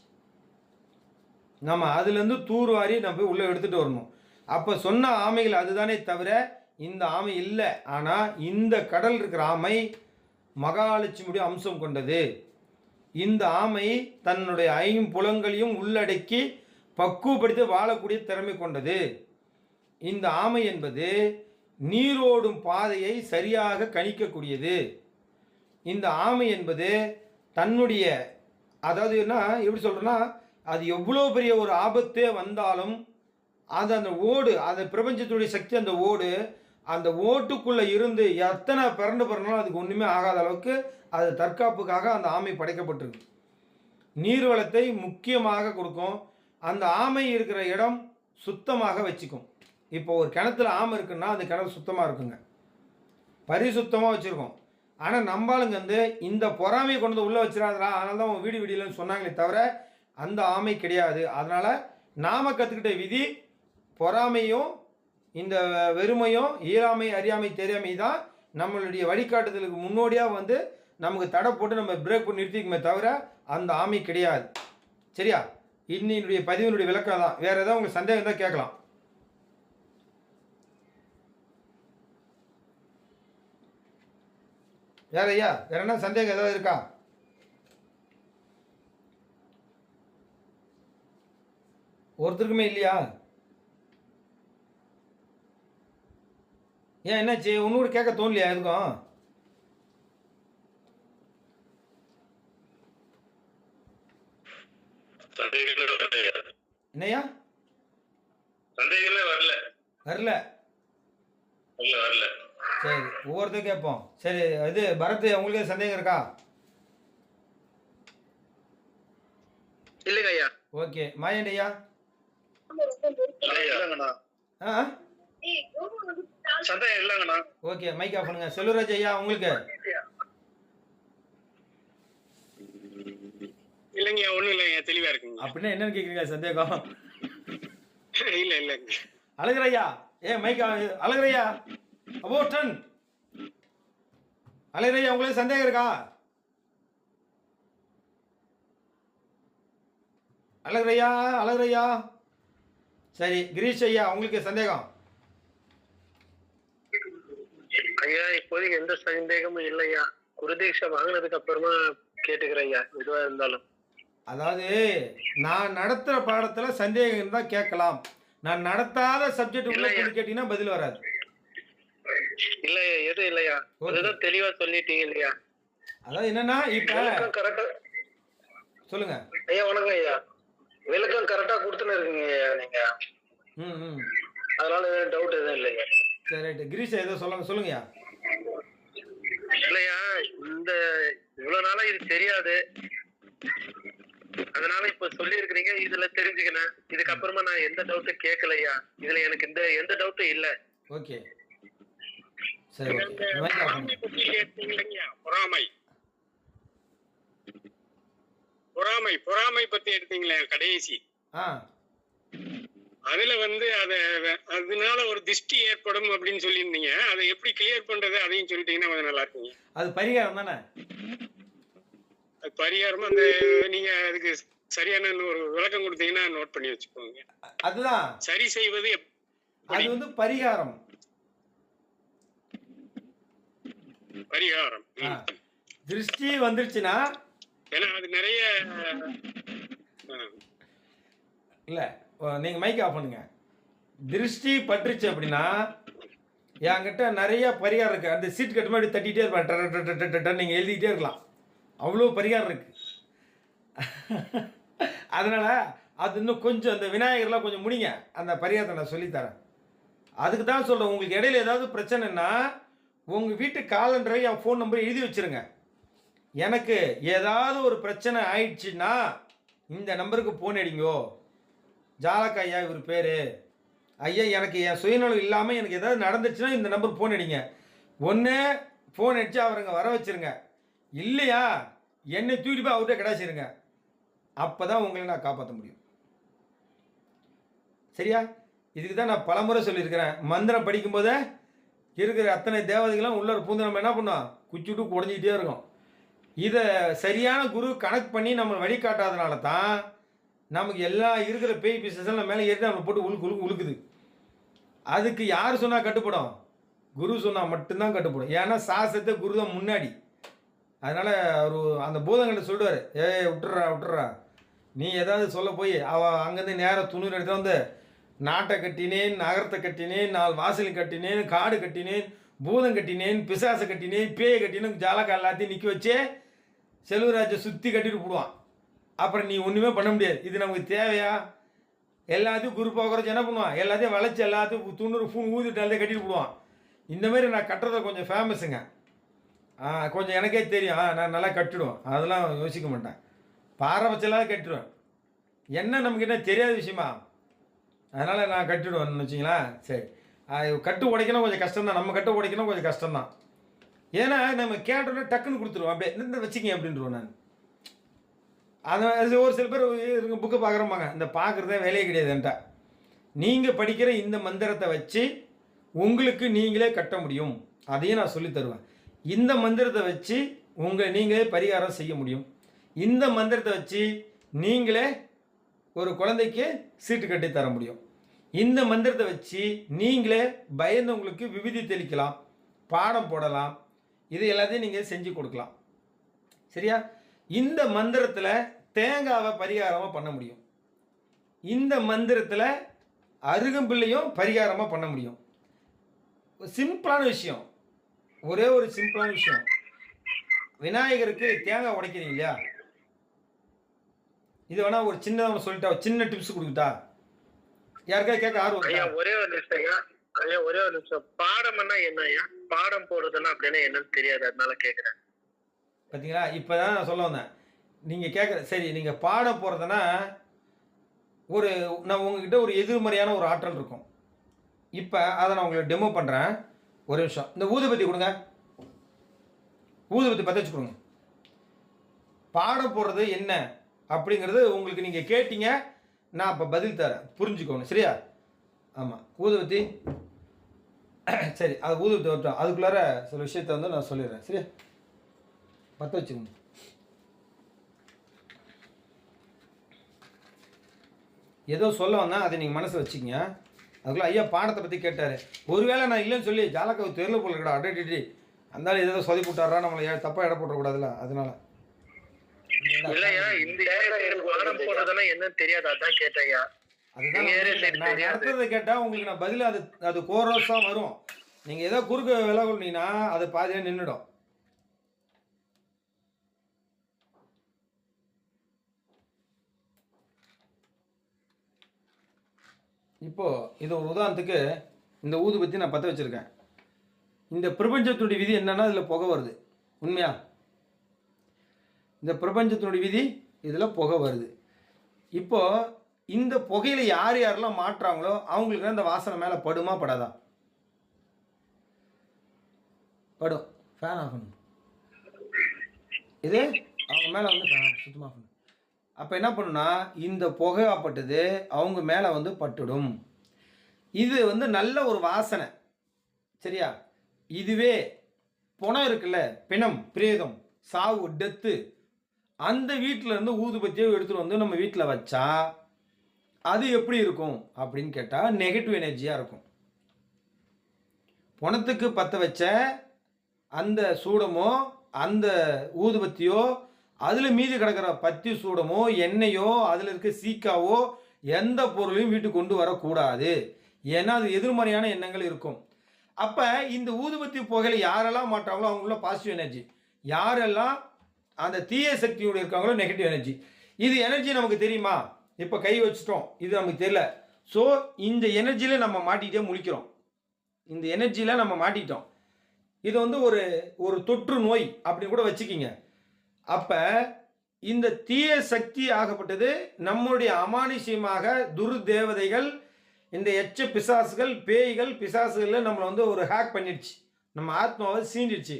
Speaker 1: நம்ம அதுலேருந்து தூர்வாரி நம்ம போய் உள்ளே எடுத்துகிட்டு வரணும். அப்போ சொன்ன ஆமைகள் அதுதானே தவிர இந்த ஆமை இல்லை. ஆனால் இந்த கடல் இருக்கிற ஆமை மகாலட்சுமியுடைய அம்சம் கொண்டது. இந்த ஆமை தன்னுடைய 5 புலங்களையும் உள்ளடக்கி பக்குவப்படுத்தி வாழக்கூடிய திறமை கொண்டது. இந்த ஆமை என்பது நீரோடும் பாதையை சரியாக கணிக்கக்கூடியது. இந்த ஆமை என்பது தன்னுடைய, அதாவது என்ன எப்படி சொல்கிறேன்னா, அது எவ்வளோ பெரிய ஒரு ஆபத்தே வந்தாலும் அது அந்த ஓடு, அந்த பிரபஞ்சத்துடைய சக்தி, அந்த ஓட்டுக்குள்ளே இருந்து எத்தனை பிறந்தாலும் அதுக்கு ஒன்றுமே ஆகாத அளவுக்கு அது தற்காப்புக்காக அந்த ஆமை படைக்கப்பட்டிருக்கு. நீர்வளத்தை முக்கியமாக கொடுக்கும். அந்த ஆமை இருக்கிற இடம் சுத்தமாக வச்சுக்கும். இப்போ ஒரு கிணத்துல ஆமை இருக்குன்னா அந்த கிணறு சுத்தமாக இருக்குங்க, பரிசுத்தமாக வச்சுருக்கோம். ஆனால் நம்மளுங்க வந்து இந்த பொறாமையை கொண்டு உள்ளே வச்சிடாதா, அதனால தான் அவங்க வீடியோன்னு சொன்னாங்களே தவிர அந்த ஆமை கிடையாது. அதனால் நாம் கற்றுக்கிட்ட விதி பொறாமையும் இந்த வெறுமையும் இயலாமை அறியாமை தெரியாமை தான் நம்மளுடைய வழிகாட்டுதலுக்கு முன்னோடியாக வந்து நமக்கு தடை போட்டு நம்ம பிரேக் பண்ணி நிறுத்திக்குமே தவிர அந்த ஆமை கிடையாது. சரியா? இன்னினுடைய பதிவினுடைய விளக்கம் தான். வேறு ஏதாவது உங்களுக்கு சந்தேகம் தான் கேட்கலாம். வேற ஐயா, வேற என்ன சந்தேகம் ஏதாவது இருக்கா? ஒருத்தருக்குமே இல்லையா? ஏன் என்னாச்சு? ஒன்று கூட கேட்க தோணலையா எதுக்கும்? என்னையா
Speaker 3: சந்தேகமே வரல.
Speaker 1: வரல?
Speaker 3: வரல.
Speaker 1: சரி, ஒவ்வொருத்தரும் கேட்போம். சரி, இது பரத், உங்களுக்கு சந்தேகம் இருக்கா?
Speaker 2: இல்லைங்க ஐயா.
Speaker 1: ஓகே, மாயண்டி ஐயா. ஆ
Speaker 2: சந்தேகம் இல்லைங்கண்ணா.
Speaker 1: ஓகே, மைக் ஆஃப் பண்ணுங்க. செல்வராஜ் ஐயா, உங்களுக்கு?
Speaker 3: இல்லைங்க, ஒண்ணும் இல்லைங்க, தெளிவா இருக்குங்க.
Speaker 1: அப்படின்னா என்னன்னு கேக்குறீங்க சந்தேகம்?
Speaker 3: இல்ல இல்லைங்க.
Speaker 1: அழகரையா, மைக் அழகரையா, அபோட்டன் அழகரையா, உங்களுக்கு சந்தேகம் இருக்கா? அழகரையா. சரி, கிரீஷ் ஐயா, உங்களுக்கு சந்தேகம்?
Speaker 2: ஐயா, இப்போதைக்கு எந்த சந்தேகமும் இல்லையா. குருதீட்சை வாங்கினதுக்கு அப்புறமா கேட்டுக்கிறேன் ஐயா, எதுவா இருந்தாலும்.
Speaker 1: அதாவது நான் நடத்துகிற பாடத்தில் சந்தேகம் இருந்தால் கேட்கலாம். நான் நடத்தாத சப்ஜெக்ட் உள்ள கேட்டீங்கன்னா பதில் வராது.
Speaker 2: இல்லையா, எதுவும் இல்லையா, அதுதான் தெளிவா சொல்லிட்டீங்க இல்லையா.
Speaker 1: அதாவது என்னன்னா, இப்ப
Speaker 2: கரெக்டா
Speaker 1: சொல்லுங்க
Speaker 2: ஐயா. வணக்கம் ஐயா. விளக்கம் கரெக்டா கொடுத்துன்னு இருக்கீங்க ஐயா நீங்க. அதனால டவுட் எதுவும் இல்லையா.
Speaker 1: சரி, ரைட்டு. கிரீஷ் ஏதோ சொல்லுங்கய்யா.
Speaker 2: இல்லையா, இந்த இவ்வளவு நாளா இது தெரியாது, அதனால இப்ப சொல்லி இருக்கிறீங்க, இதுல தெரிஞ்சுக்கினேன். இதுக்கப்புறமா நான் எந்த டவுட்டும் கேட்கலையா. இதுல எனக்கு எந்த டவுட்டும் இல்ல.
Speaker 1: ஓகே, சரி,
Speaker 3: பொறாமை பத்தி எடுத்தீங்களே கடைசி, அதுல வந்து அதனால ஒரு திருஷ்டி ஏற்படும் அப்படின்னு சொல்லியிருந்தீங்க. அதை எப்படி கிளியர் பண்றது அதையும் சொல்லிட்டீங்கன்னா கொஞ்சம் நல்லா இருக்குங்க.
Speaker 1: அது பரிகாரம் தானே?
Speaker 3: அது பரிகாரம். அந்த நீங்க அதுக்கு சரியான ஒரு விளக்கம் கொடுத்தீங்கன்னா நோட் பண்ணி வச்சுக்கோங்க.
Speaker 1: அதுதான்
Speaker 3: சரி செய்வது.
Speaker 1: அது வந்து பரிகாரம்.
Speaker 3: பரிகாரம்
Speaker 1: திருஷ்டி வந்துருச்சுன்னா
Speaker 3: ஏன்னா அது நிறைய
Speaker 1: இல்லை, நீங்கள் மைக் ஆஃப் பண்ணுங்க. திருஷ்டி பட்டுருச்சு அப்படின்னா என்கிட்ட நிறைய பரிகாரம் இருக்குது. அந்த சீட் கட்டு மாதிரி தட்டிகிட்டே இருப்பேன். நீங்கள் எழுதிக்கிட்டே இருக்கலாம், அவ்வளோ பரிகாரம் இருக்குது. அதனால் அது இன்னும் கொஞ்சம் அந்த விநாயகர்லாம் கொஞ்சம் முடிங்க, அந்த பரிகாரத்தை நான் சொல்லித்தரேன். அதுக்கு தான் சொல்கிறேன், உங்களுக்கு இடையில ஏதாவது பிரச்சனைன்னா உங்கள் வீட்டு காலண்டரை என் ஃபோன் நம்பர் எழுதி வச்சுருங்க. எனக்கு ஏதாவது ஒரு பிரச்சனை ஆயிடுச்சுன்னா இந்த நம்பருக்கு ஃபோன் அடிங்கோ. ஜாலக் ஐயா இவர் பேர். ஐயா எனக்கு என் சுயநலம் இல்லாமல் எனக்கு ஏதாவது நடந்துச்சுன்னா இந்த நம்பருக்கு ஃபோன் அடிங்க. ஒன்று ஃபோன் அடித்து அவருங்க வர வச்சுருங்க, இல்லையா என்னை தூக்கிட்டு போய் அவர்கிட்ட கிடாச்சிருங்க. அப்போ தான் உங்களை நான் காப்பாற்ற முடியும். சரியா? இதுக்கு தான் நான் பலமுறை சொல்லியிருக்கிறேன். மந்திரம் படிக்கும்போதே இருக்கிற அத்தனை தேவதைகளும் உள்ள பூந்து நம்ம என்ன பண்ணோம், குச்சி விட்டு குடஞ்சிக்கிட்டே இருக்கோம். இதை சரியான குரு கனெக்ட் பண்ணி நம்ம வழிகாட்டாதனால தான் நமக்கு எல்லா இருக்கிற பேய் பிசெல்லாம் மேலே ஏறி நம்ம போட்டு உழுக்குது. அதுக்கு யார் சொன்னால் கட்டுப்படும்? குரு சொன்னால் மட்டும்தான் கட்டுப்படும். ஏன்னா சாஸ்திரத்தை குரு தான் முன்னாடி. அதனால் அவர் அந்த பூதங்கள்ட்ட சொல்லுவார், விட்டுறா நீ ஏதாவது சொல்ல போய் அங்கேருந்து நேராக துணூர் எடுத்து வந்து நாட்டை கட்டினேன், நகரத்தை கட்டினேன், 4 வாசல் கட்டினேன், காடு கட்டினேன், பூதம் கட்டினேன், பிசாசை கட்டினேன், பேயை கட்டினேன், ஜாலக்கா எல்லாத்தையும் நிற்க வச்சே செல்வராஜை சுற்றி கட்டிட்டு போடுவான். அப்புறம் நீ ஒன்றுமே பண்ண முடியாது. இது நமக்கு தேவையா? எல்லாத்தையும் குரூப்பாக குறைச்சி என்ன பண்ணுவான், எல்லாத்தையும் வளைச்சி எல்லாத்தையும் துண்ணூறு ஃபூன் ஊதிட்டு எல்லாத்தையும் கட்டிட்டு போடுவான். இந்தமாரி நான் கட்டுறதை கொஞ்சம் ஃபேமஸுங்க. கொஞ்சம் எனக்கே தெரியும், நான் நல்லா கட்டிடுவேன். அதெல்லாம் யோசிக்க மாட்டேன், பாரபட்சம்லாம் கட்டிடுவேன். என்ன நமக்கு என்ன தெரியாத விஷயமா? அதனால் நான் கட்டிடுவேன்னு வச்சிங்களேன். சரி, கட்டு உடைக்கணும் கொஞ்சம் கஷ்டம்தான், நம்ம கட்டு உடைக்கணும் கொஞ்சம் கஷ்டம்தான். ஏன்னா நம்ம கேட்டோன்னே டக்குன்னு கொடுத்துருவோம், அப்படியே இந்த வச்சுக்கிங்க அப்படின்ட்டுருவோம் நான். அது ஒரு சில பேர் புக்கை பார்க்குறோம்பாங்க, இந்த பார்க்குறதே வேலையே கிடையாது என்கிட்ட. நீங்கள் படிக்கிற இந்த மந்திரத்தை வச்சு உங்களுக்கு நீங்களே கட்ட முடியும், அதையும் நான் சொல்லி தருவேன். இந்த மந்திரத்தை வச்சு நீங்களே பரிகாரம் செய்ய முடியும். இந்த மந்திரத்தை வச்சு நீங்களே ஒரு குழந்தைக்கு சீட்டு கட்டி தர முடியும். இந்த மந்திரத்தை வச்சு நீங்களே பயந்தவங்களுக்கு விபூதி தெளிக்கலாம், பாடம் போடலாம், இது எல்லாத்தையும் நீங்கள் செஞ்சு கொடுக்கலாம். சரியா? இந்த மந்திரத்தில் தேங்காவை பரிகாரமாக பண்ண முடியும். இந்த மந்திரத்தில் அருகம்பிள்ளையும் பரிகாரமாக பண்ண முடியும். சிம்பிளான விஷயம், ஒரே ஒரு சிம்பிளான விஷயம். விநாயகருக்கு தேங்காய் உடைக்கிறீங்க இல்லையா, இது வேணா ஒரு சின்னதாக சொல்லிட்டா, சின்ன டிப்ஸ் கொடுக்கிட்டா, யாருக்காவது கேட்க ஆர்வம்?
Speaker 2: ஒரே ஒரு நிமிஷம், பாடம்னா என்னையா? பாடம் போடுறதுன்னா அப்படின்னா என்னன்னு தெரியாது, அதனால கேட்குறேன்.
Speaker 1: பார்த்தீங்களா, இப்போ தான் நான் சொல்ல வந்தேன். நீங்கள் கேட்குற சரி, நீங்கள் பாடம் போகிறதுனா நான் உங்ககிட்ட ஒரு எதிர்மறையான ஒரு ஆற்றல் இருக்கும். இப்போ அதை நான் உங்களுக்கு டெமோ பண்ணுறேன். ஒரு நிமிஷம், இந்த ஊதுபத்தி கொடுங்க, ஊதுபத்தி பற்ற வச்சு கொடுங்க. பாடம் போடுறது என்ன அப்படிங்கிறது உங்களுக்கு நீங்கள் கேட்டீங்க, நான் இப்போ பதில் தரேன், புரிஞ்சுக்கோங்க. சரியா? ஆமாம், ஊதுபத்தி. சரி, அது ஊதுபத்தி வரட்டும், அதுக்குள்ளார சில விஷயத்தை வந்து நான் சொல்லிடுறேன். சரியா? பற்ற வச்சுக்கோங்க. ஏதோ சொல்ல வந்தேன், அதை நீங்கள் மனசை வச்சுக்கங்க. அதுக்குள்ளே ஐயா பாடத்தை பற்றி கேட்டார். ஒருவேளை நான் இல்லைன்னு சொல்லி ஜாலக்காவை தெருல போல இருக்கடா, அடே அந்தாலும் ஏதோ சொதி போட்டாரா, நம்மளை தப்பாக இட போட்டக்கூடாதுல்ல, அதனால.
Speaker 2: இல்லையா, இந்த பாடம் போடுறதுன்னா என்னன்னு தெரியாது, அதான் கேட்டையா.
Speaker 1: அதுதான் நான் நடத்துறதை கேட்டால் உங்களுக்கு நான் பதில் அது கோரஸாக வரும். நீங்கள் ஏதோ குறுக்க விலை கொண்டீங்கன்னா அது பாதியாக நின்றுடும். இப்போது இது ஒரு உதாரணத்துக்கு இந்த ஊதுபத்தி நான் பற்ற வச்சுருக்கேன். இந்த பிரபஞ்சத்தினுடைய விதி என்னன்னா, இதில் புகை வருது. உண்மையா? இந்த பிரபஞ்சத்தினுடைய விதி இதில் புகை வருது. இப்போது இந்த புகையில் யாரெல்லாம் மாட்டுறாங்களோ அவங்களுக்கு அந்த வாசனை மேலே படுமா படாதா? படும். ஃபேன் ஆஃப் பண்ணணும், இது அவங்க மேலே வந்து சுத்தமாக பண்ணணும். அப்போ என்ன பண்ணுன்னா, இந்த புகையாப்பட்டது அவங்க மேலே வந்து பட்டுடும். இது வந்து நல்ல ஒரு வாசனை. சரியா? இதுவே புணம் இருக்குல்ல, பிணம், பிரேதம், சாவு, டெத்து, அந்த வீட்டில் இருந்து ஊதுபத்தியை எடுத்துகிட்டு வந்து நம்ம வீட்டில் வச்சா அது எப்படி இருக்கும் அப்படின்னு கேட்டால் நெகட்டிவ் எனர்ஜியாக இருக்கும். புணத்துக்கு பற்ற வச்ச அந்த சூடமோ அந்த ஊதுபத்தியோ அதில் மீதி கிடக்கிற பத்தி சூடமோ எண்ணெயோ அதில் இருக்க சீக்காவோ எந்த பொருளையும் வீட்டுக்கு கொண்டு வரக்கூடாது. ஏன்னா அது எதிர்மறையான எண்ணங்கள் இருக்கும். அப்போ இந்த ஊதுபத்தி புகையில யாரெல்லாம் மாட்டாங்களோ அவங்கள பாசிட்டிவ் எனர்ஜி, யாரெல்லாம் அந்த தீய சக்தியோடு இருக்காங்களோ நெகட்டிவ் எனர்ஜி. இது எனர்ஜி நமக்கு தெரியுமா? இப்போ கை வச்சுட்டோம், இது நமக்கு தெரியல. ஸோ இந்த எனர்ஜியில் நம்ம மாட்டிகிட்டே முழிக்கிறோம். இந்த எனர்ஜியில் நம்ம மாட்டிக்கிட்டோம். இது வந்து ஒரு ஒரு தொற்று நோய் அப்படின்னு கூட வச்சுக்கிங்க. அப்போ இந்த தீய சக்தி ஆகப்பட்டது நம்முடைய அமானுஷ்யமாக துர்தேவதைகள், இந்த எச்ச பிசாசுகள், பேய்கள், பிசாசுகளில் நம்மளை வந்து ஒரு ஹேக் பண்ணிடுச்சு, நம்ம ஆத்மாவை சீண்டிடுச்சு.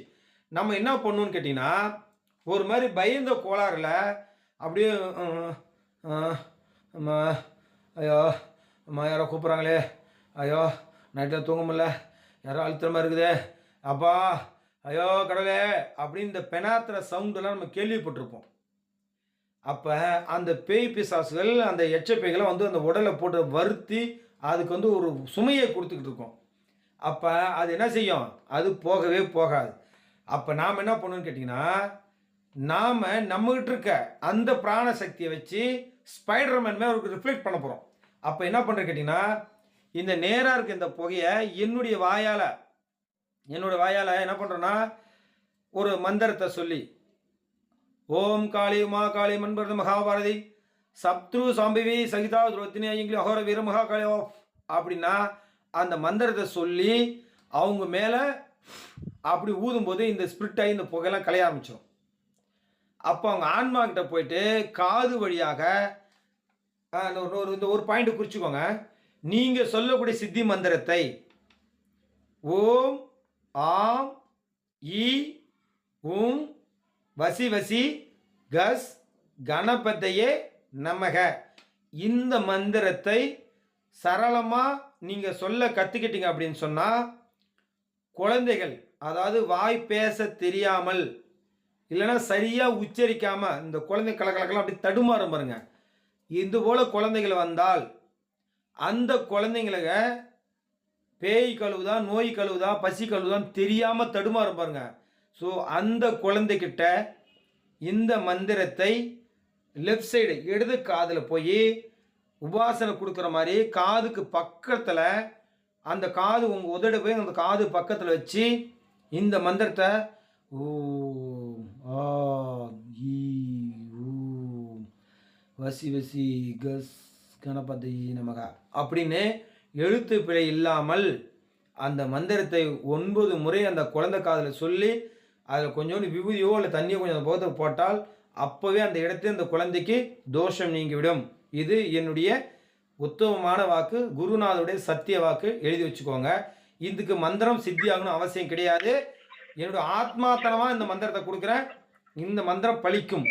Speaker 1: நம்ம என்ன பண்ணணும்னு கேட்டிங்கன்னா, ஒரு மாதிரி பயந்த கோளாறுல அப்படியே அம்மா ஐயோ அம்மா யாரோ கூப்பிட்றாங்களே, ஐயோ நைட்டில் தூங்க முடியல, யாரோ அழுத்தமாக இருக்குதே, அப்பா ஐயோ கடவுளே அப்படின்னு இந்த பெனாத்திர சவுண்டெல்லாம் நம்ம கேள்விப்பட்டிருப்போம். அப்போ அந்த பேய் பிசாசுகள், அந்த எச்ச பேய்களை வந்து அந்த உடலை போட்டு வருத்தி அதுக்கு வந்து ஒரு சுமையை கொடுத்துக்கிட்டு இருக்கோம். அப்போ அது என்ன செய்யும்? அது போகவே போகாது. அப்போ நாம் என்ன பண்ணணும்னு கேட்டிங்கன்னா, நாம் நம்மகிட்ட இருக்க அந்த பிராண சக்தியை வச்சு ஸ்பைடர்மேன் மேலே ஒரு ரிஃப்ளெக்ட் பண்ண போகிறோம். அப்போ என்ன பண்ணுறது கேட்டிங்கன்னா, இந்த நேராக இருக்க இந்த புகையை என்னுடைய வாயால் என்ன பண்ணுறோன்னா, ஒரு மந்திரத்தை சொல்லி, ஓம் காளி உமா காளி மண்பரத மகாபாரதி சத்ரு சாம்பிவி சகிதா துரோத்தினி ஐயங்கிலி அகோர வீர மகா காளி ஆஃப் அப்படின்னா அந்த மந்திரத்தை சொல்லி அவங்க மேலே அப்படி ஊதும்போது இந்த ஸ்பிரிட் ஆகி இந்த புகையெல்லாம் கலைய ஆரம்பிச்சிடும். அப்போ அவங்க ஆன்மா கிட்ட போயிட்டு காது வழியாக இந்த ஒரு பாயிண்ட் குறிச்சுக்கோங்க. நீங்கள் சொல்லக்கூடிய சித்தி மந்திரத்தை ஓம் ஆம் ஈ உம் வசி வசி கஸ் கணபதையே நமக இந்த மந்திரத்தை சரளமாக நீங்கள் சொல்ல கற்றுக்கிட்டீங்க அப்படின்னு சொன்னால், குழந்தைகள், அதாவது வாய் பேச தெரியாமல் இல்லைன்னா சரியாக உச்சரிக்காமல் இந்த குழந்தை கலக்கலக்கெல்லாம் அப்படி தடுமாறும் பாருங்க, இது போல் குழந்தைகள் வந்தால் அந்த குழந்தைங்களுக்கு பேய் கழுவுதா, நோய் கழுவுதா, பசி கழுவுதான் தெரியாமல் தடுமாறும் பாருங்க. ஸோ அந்த குழந்தைகிட்ட இந்த மந்திரத்தை லெஃப்ட் சைடு இடது காதில் போய் உபாசனை கொடுக்குற மாதிரி காதுக்கு பக்கத்தில், அந்த காது உங்கள் உதடு போய் அந்த காது பக்கத்தில் வச்சு இந்த மந்திரத்தை ஓம் ஆ ஈ ஊம் வசி வசி கஸ் கணபதி நமக அப்படின்னு எழுத்து பிழை இல்லாமல் அந்த மந்திரத்தை 9 முறை அந்த குழந்தை காதில் சொல்லி அதில் கொஞ்சோண்டு விபூதியோ இல்லை தண்ணியோ கொஞ்சம் அந்த போகத்துக்கு போட்டால் அப்போவே அந்த இடத்துல அந்த குழந்தைக்கு தோஷம் நீங்கிவிடும். இது என்னுடைய உத்தமமான வாக்கு, குருநாதருடைய சத்திய வாக்கு, எழுதி வச்சுக்கோங்க. இதுக்கு மந்திரம் சித்தி ஆகணும் அவசியம் கிடையாது. என்னுடைய ஆத்மாத்தனமாக இந்த மந்திரத்தை கொடுக்குறேன். இந்த மந்திரம் பலிக்கும்.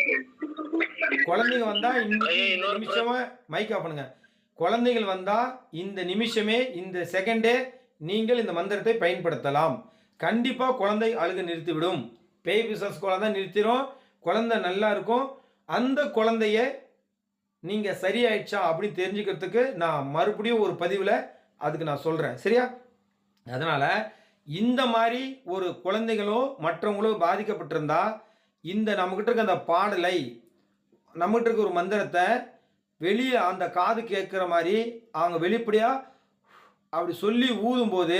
Speaker 1: குழந்தைங்க வந்தால் இந்த நிமிஷமே மைக் ஆஃப் பண்ணுங்க. குழந்தைகள் வந்தால் இந்த நிமிஷமே, இந்த செகண்டே நீங்கள் இந்த மந்திரத்தை பயன்படுத்தலாம். கண்டிப்பாக குழந்தை அழுக நிறுத்திவிடும். பேய் பிசாஸ் குழந்தை நிறுத்திடும், குழந்தை நல்லா இருக்கும். அந்த குழந்தைய நீங்கள் சரியாயிடுச்சா அப்படின்னு தெரிஞ்சுக்கிறதுக்கு நான் மறுபடியும் ஒரு பதிவில் அதுக்கு நான் சொல்கிறேன், சரியா? அதனால் இந்த மாதிரி ஒரு குழந்தைகளோ மற்றவங்களோ பாதிக்கப்பட்டிருந்தா இந்த நம்மக்கிட்ட இருக்க அந்த பாடலை, நம்மகிட்ட இருக்க ஒரு மந்திரத்தை வெளியே அந்த காது கேட்குற மாதிரி அவங்க வெளிப்படையாக அப்படி சொல்லி ஊதும்போது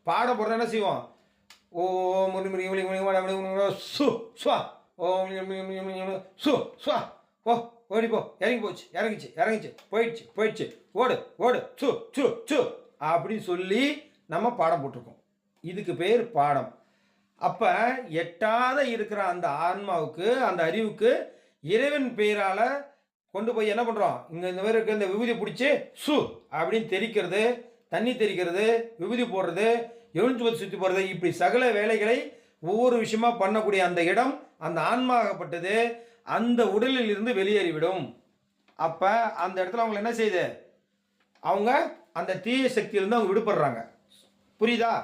Speaker 1: பாட போகிறத என்ன செய்வோம்? ஓம் சு ஸ்வா ஓம் சு ஸ்வா ஓ ஓடி போ, இறங்கி போச்சு, இறங்கிச்சு போயிடுச்சு ஓடு ஓடு சு சு சு அப்படின்னு சொல்லி நம்ம பாடம் போட்டிருக்கோம். இதுக்கு பேர் பாடம். அப்போ எட்டாத இருக்கிற அந்த ஆன்மாவுக்கு, அந்த அறிவுக்கு இறைவன் பெயரால் கொண்டு போய் என்ன பண்ணுறோம்? இங்கே இந்த மாதிரி இருக்க இந்த விபூதி பிடிச்சி சு அப்படின்னு தெரிக்கிறது, தண்ணி தெரிக்கிறது, விபூதி போடுறது, எழுந்து சுற்றி போடுறது, இப்படி சகல வேலைகளை ஒவ்வொரு விஷயமா பண்ணக்கூடிய அந்த இடம், அந்த ஆன்மாகப்பட்டது அந்த உடலில் இருந்து வெளியேறிவிடும். அப்போ அந்த இடத்துல அவங்களை என்ன செய்யுது? அவங்க அந்த தீய சக்தியிலிருந்து அவங்க விடுபடுறாங்க. புரியுதா?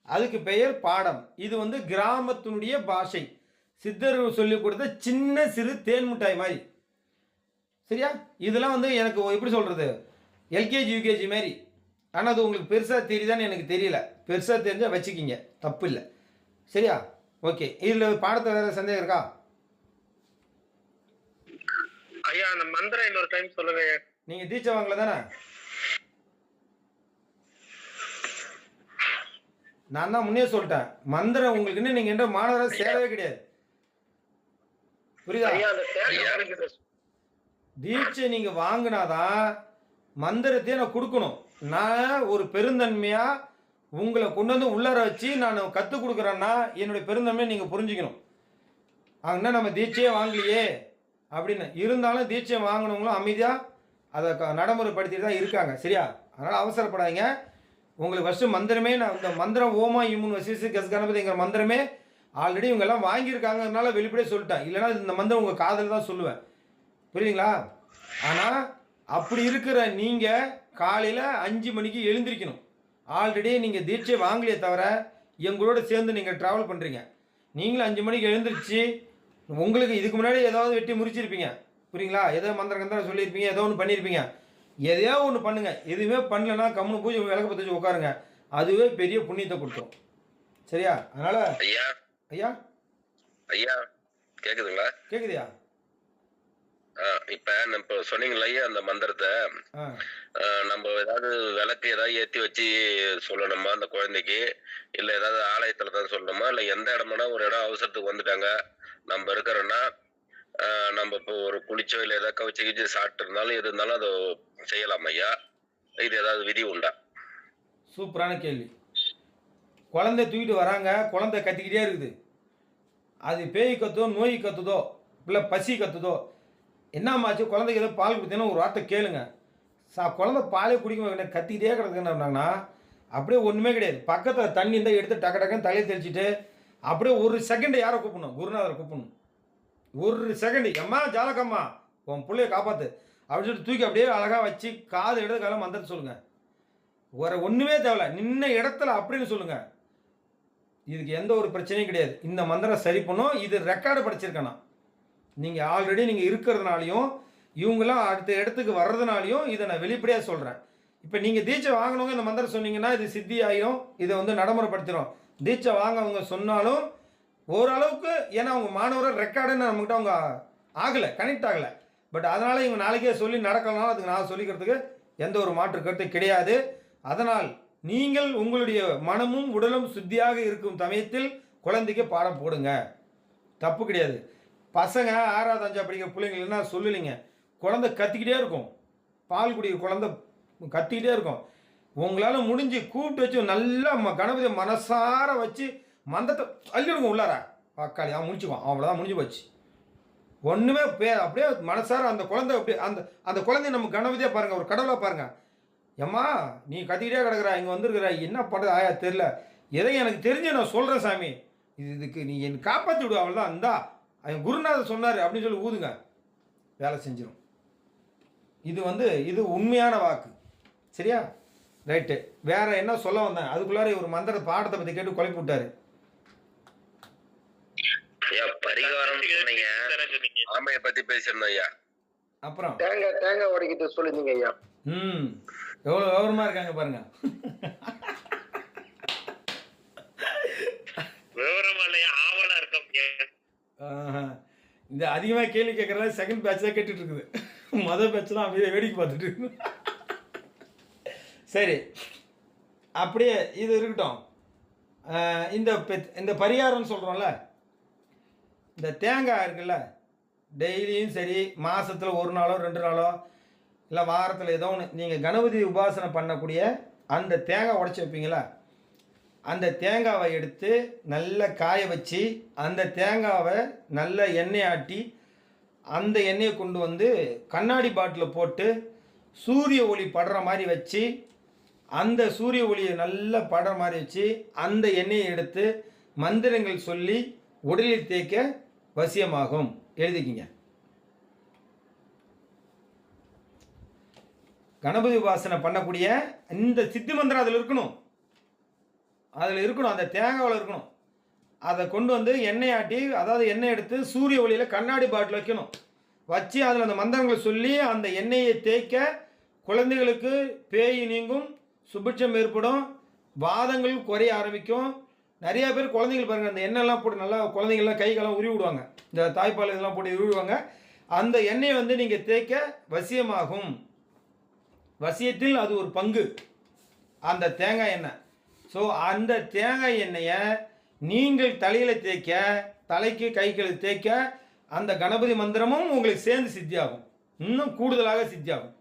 Speaker 1: அதுக்கு பெயர் பாடம். இது வந்து கிராமத்தினுடைய பாஷை, சித்தர்கள் சொல்லிக் கொடுத்த சின்ன சிறு தேன் மிட்டாய் மாதிரி, சரியா? இதெல்லாம் வந்து எனக்கு எப்படி சொல்கிறது, எல்கேஜி யூகேஜி மாதிரி. ஆனால் அது உங்களுக்கு பெருசாக தெரியுதான்னு எனக்கு தெரியல. பெருசாக தெரிஞ்சால் வச்சுக்கிங்க, தப்பு இல்லை, சரியா? ஓகே. இதில் பாடத்தை வேறு சந்தேகம் இருக்கா?
Speaker 2: ஐயா அந்த மந்திரம் இன்னொரு டைம் சொல்லுங்க ஐயா.
Speaker 1: நீங்கள் தீட்சை வாங்கல தானே? நான் தான் முன்னே சொல்லிட்டேன், மந்திரம் உங்களுக்கு இன்னும் நீங்கள் என்ற மாணவராக சேரவே கிடையாது. புரியுதா?
Speaker 2: ஐயா அந்த தேங்காய்
Speaker 1: தீட்சை நீங்கள் வாங்கினாதான் மந்திரத்தையே நான் கொடுக்கணும். நான் ஒரு பெருந்தன்மையாக உங்களை கொண்டு வந்து உள்ளார வச்சு நான் கற்றுக் கொடுக்குறேன்னா என்னுடைய பெருந்தன்மையை நீங்கள் புரிஞ்சுக்கணும். அங்கன்னா நம்ம தீட்சையே வாங்கலையே அப்படின்னு இருந்தாலும் தீட்சை வாங்கினவங்களும் அமைதியாக அதை நடைமுறைப்படுத்திட்டு தான் இருக்காங்க. சரியா? அதனால் அவசரப்படாதீங்க. உங்களுக்கு ஃபஸ்ட்டு மந்திரமே நான் இந்த மந்திரம் ஓமா இம்முன் வசிசு கஸ் கணபதிங்கிற மந்திரமே ஆல்ரெடி இவங்கெல்லாம் வாங்கியிருக்காங்கனால வெளிப்படையே சொல்லிட்டேன். இல்லைனா இந்த மந்திரம் உங்கள் காதில் தான் சொல்லுவேன். புரியுதுங்களா? ஆனால் அப்படி இருக்கிற நீங்கள் காலையில் 5 மணிக்கு எழுந்திருக்கணும். ஆல்ரெடி நீங்கள் தீட்சை வாங்கலையே தவிர எங்களோட சேர்ந்து நீங்கள் ட்ராவல் பண்ணுறீங்க. நீங்களும் 5 மணிக்கு எழுந்திரிச்சு உங்களுக்கு இதுக்கு முன்னாடி ஏதாவது வெட்டி முறிச்சிருப்பீங்க. புரியுங்களா? ஏதோ மந்திரம் கந்திரம் சொல்லியிருப்பீங்க, ஏதோ ஒன்று பண்ணியிருப்பீங்க. எதையோ ஒன்று பண்ணுங்கள். எதுவுமே பண்ணலைன்னா கம்முன்னு பூஜை விளக்க பற்றி வச்சு உட்காருங்க. அதுவே பெரிய புண்ணியத்தை கொடுத்தோம். சரியா? அதனால்
Speaker 4: ஐயா
Speaker 1: ஐயா
Speaker 4: ஐயா கேக்குதுங்களா?
Speaker 1: கேட்குதியா?
Speaker 4: இப்ப நம்ம சொன்னீங்களா ஐயா அந்த மந்திரத்தை நம்ம ஏதாவது விளக்கு ஏதாவது ஏத்தி வச்சு சொல்லணுமா அந்த குழந்தைக்கு, இல்ல ஏதாவது ஆலயத்துல தான் சொல்லணுமா, இல்ல எந்த இடமானா ஒரு இடம் அவசரத்துக்கு வந்துட்டாங்க நம்ம இருக்கிறோன்னா நம்ம இப்போ ஒரு குளிச்சோ இல்லை ஏதாவது கவிச்சு கிச்சு சாப்பிட்டு இருந்தாலும் எது இருந்தாலும் அதை செய்யலாம் ஐயா? இது ஏதாவது விதி உண்டா?
Speaker 1: சூப்பரான கேள்வி. குழந்தை தூக்கிட்டு வராங்க, குழந்தை கத்திக்கிட்டே இருக்குது. அது பேய் கத்துதோ நோய் கத்துதோ இல்லை பசி கத்துதோ என்னமாச்சு, குழந்தைக்கு ஏதோ பால் கொடுத்தீங்கன்னா ஒரு வார்த்தை கேளுங்க. குழந்தை பாலே குடிக்க கத்திக்கிட்டே கிடக்குன்னாங்கன்னா அப்படியே ஒன்றுமே கிடையாது. பக்கத்தில் தண்ணி இருந்தால் எடுத்து டக்கு டக்குன்னு தலையை தெளிச்சிட்டு அப்படியே ஒரு செகண்டு யாரை கூப்பிடணும்? குருநாதரை கூப்பிடணும். ஒரு செகண்டு, அம்மா ஜாலகம்மா உன் பிள்ளைய காப்பாற்று அப்படின்னு சொல்லிட்டு தூக்கி அப்படியே அழகாக வச்சு காது எடுத்து காலம் மந்திரத்தை சொல்லுங்கள். வேறு ஒன்றுமே தேவையில்ல, நின்ன இடத்துல அப்படின்னு சொல்லுங்கள். இதுக்கு எந்த ஒரு பிரச்சனையும் கிடையாது. இந்த மந்திரம் சரி பண்ணும். இது ரெக்கார்டு படிச்சிருக்கேண்ணா. நீங்கள் ஆல்ரெடி நீங்கள் இருக்கிறதுனாலையும் இவங்களாம் அடுத்த இடத்துக்கு வர்றதுனாலையும் இதை நான் வெளிப்படையாக சொல்கிறேன். இப்போ நீங்கள் தீட்சை வாங்கினவங்க இந்த மந்திரம் சொன்னீங்கன்னா இது சித்தி ஆகிடும், இதை வந்து நடைமுறைப்படுத்திடும். தீட்சை வாங்கவங்க சொன்னாலும் ஓரளவுக்கு, ஏன்னா அவங்க மாணவர்கள் ரெக்கார்டுன்னு நம்மகிட்ட அவங்க ஆகலை, கனெக்ட் ஆகலை. பட் அதனால் இவங்க நாளைக்கே சொல்லி நடக்கலனாலும் அதுக்கு நான் சொல்லிக்கிறதுக்கு எந்த ஒரு மாற்று கருத்து கிடையாது. அதனால் நீங்கள் உங்களுடைய மனமும் உடலும் சுத்தியாக இருக்கும் சமயத்தில் குழந்தைக்கு பாடம் போடுங்க, தப்பு கிடையாது. பசங்க 6வது 5வது படிக்கிற பிள்ளைங்கன்னா சொல்லலைங்க, குழந்தை கத்திக்கிட்டே இருக்கும், பால் குடிக்கிற குழந்தை கத்திக்கிட்டே இருக்கும். உங்களால் முடிஞ்சு கூப்பிட்டு வச்சு நல்லா கணபதியை மனசார வச்சு மந்தத்தை அள்ளிடுங்க உள்ளார பக்காளி, அவன் முடிச்சுக்குவான். அவ்வளோதான், முடிஞ்சு போச்சு. ஒன்றுமே அப்படியே மனசார அந்த குழந்தை அப்படி அந்த குழந்தைய நம்ம கணபதியாக பாருங்கள், ஒரு கடவுளாக பாருங்கள். ஏம்மா நீ கத்திக்கிட்டே கிடக்குறா, இங்கே வந்துருக்குற, என்ன பண்ணுறது ஆயா தெரில, எதையும் எனக்கு தெரிஞ்சு நான் சொல்கிறேன் சாமி, இதுக்கு நீ என்னை காப்பாற்றி விடு, அவ்வளோதான். இந்தா என் குருநாதர் சொன்னார் அப்படின்னு சொல்லி ஊதுங்க, வேலை செஞ்சிடும். இது உண்மையான வாக்கு. சரியா? ரைட்டு. வேற என்ன சொல்ல வந்தேன், அதுக்குள்ளார ஒரு மந்திர பாடத்தை பற்றி கேட்டு குழப்பி விட்டாரு.
Speaker 4: பரிகாரம் சொன்னீங்க, ஆமையை பத்தி பேசியிருந்தோம் ஐயா.
Speaker 1: அப்புறம்
Speaker 2: தேங்காய் உடைக்கிட்டு சொல்லிருந்தீங்க ஐயா.
Speaker 1: எவ்வளோ விவரமா இருக்காங்க பாருங்க.
Speaker 2: விவரமா இல்லையா, ஆவலா இருக்கோம்.
Speaker 1: இந்த அதிகமாக கேள்வி கேட்குறத செகண்ட் பேட்ச் தான் கேட்டுட்டு இருக்குது, மொதல் பேட்ச் தான் அப்படியே வேடிக்கை பார்த்துட்டு இருக்கு. சரி, அப்படியே இது இருக்கட்டும். இந்த பரிகாரம்னு சொல்கிறோம்ல, இந்த தேங்காய் இருக்குல்ல, டெய்லியும் சரி மாதத்தில் 1 நாளோ 2 நாளோ இல்லை வாரத்தில் ஏதோ ஒன்று நீங்கள் கணபதி உபாசனை பண்ணக்கூடிய அந்த தேங்காய் உடச்சி வைப்பீங்களா, அந்த தேங்காவை எடுத்து நல்லா காய வச்சு அந்த தேங்காவை நல்ல எண்ணெய் ஆட்டி அந்த எண்ணெயை கொண்டு வந்து கண்ணாடி பாட்டில் போட்டு சூரிய ஒளி படுற மாதிரி வச்சு, அந்த சூரிய ஒளியை நல்லா படுற மாதிரி வச்சு அந்த எண்ணெயை எடுத்து மந்திரங்கள் சொல்லி உடலில் தேய்க்க வசியமாகும். எழுதிக்கிங்க. கணபதி உபாசனை பண்ணக்கூடிய இந்த சித்தி மந்திரம் அதில் இருக்கணும், அந்த தேங்காவில் இருக்கணும். அதை கொண்டு வந்து எண்ணெய் ஆட்டி, அதாவது எண்ணெய் எடுத்து சூரிய ஒளியில் கண்ணாடி பாட்டில் வைக்கணும். வச்சு அதில் அந்த மந்திரங்களை சொல்லி அந்த எண்ணெயை தேய்க்க குழந்தைகளுக்கு பேய் நீங்கும், சுபிட்சம் ஏற்படும், வாதங்கள் குறைய ஆரம்பிக்கும். நிறைய பேர் குழந்தைகள் பாருங்கள், அந்த எண்ணெய்லாம் போட்டு நல்லா குழந்தைங்கள்லாம் கை காலம் உருவி விடுவாங்க, இந்த தாய்ப்பால் இதெல்லாம் போட்டு உருவிடுவாங்க. அந்த எண்ணெயை வந்து நீங்கள் தேய்க்க வசியமாகும். வசியத்தில் அது ஒரு பங்கு, அந்த தேங்காய் எண்ணெய். ஸோ அந்த தேங்காய் எண்ணெயை நீங்கள் தலையில் தேய்க்க, தலைக்கு கைகளுக்கு தேய்க்க அந்த கணபதி மந்திரமும் உங்களுக்கு சேர்ந்து சித்தியாகும், இன்னும் கூடுதலாக சித்தியாகும்.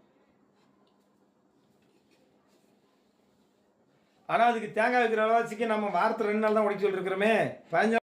Speaker 1: ஆனால் அதுக்கு தேங்காய் வைக்கிற வாசிக்கு நம்ம வாரத்தில் 2 நாள் தான் உடைக்க சொல்லிருக்கிறோமே, 15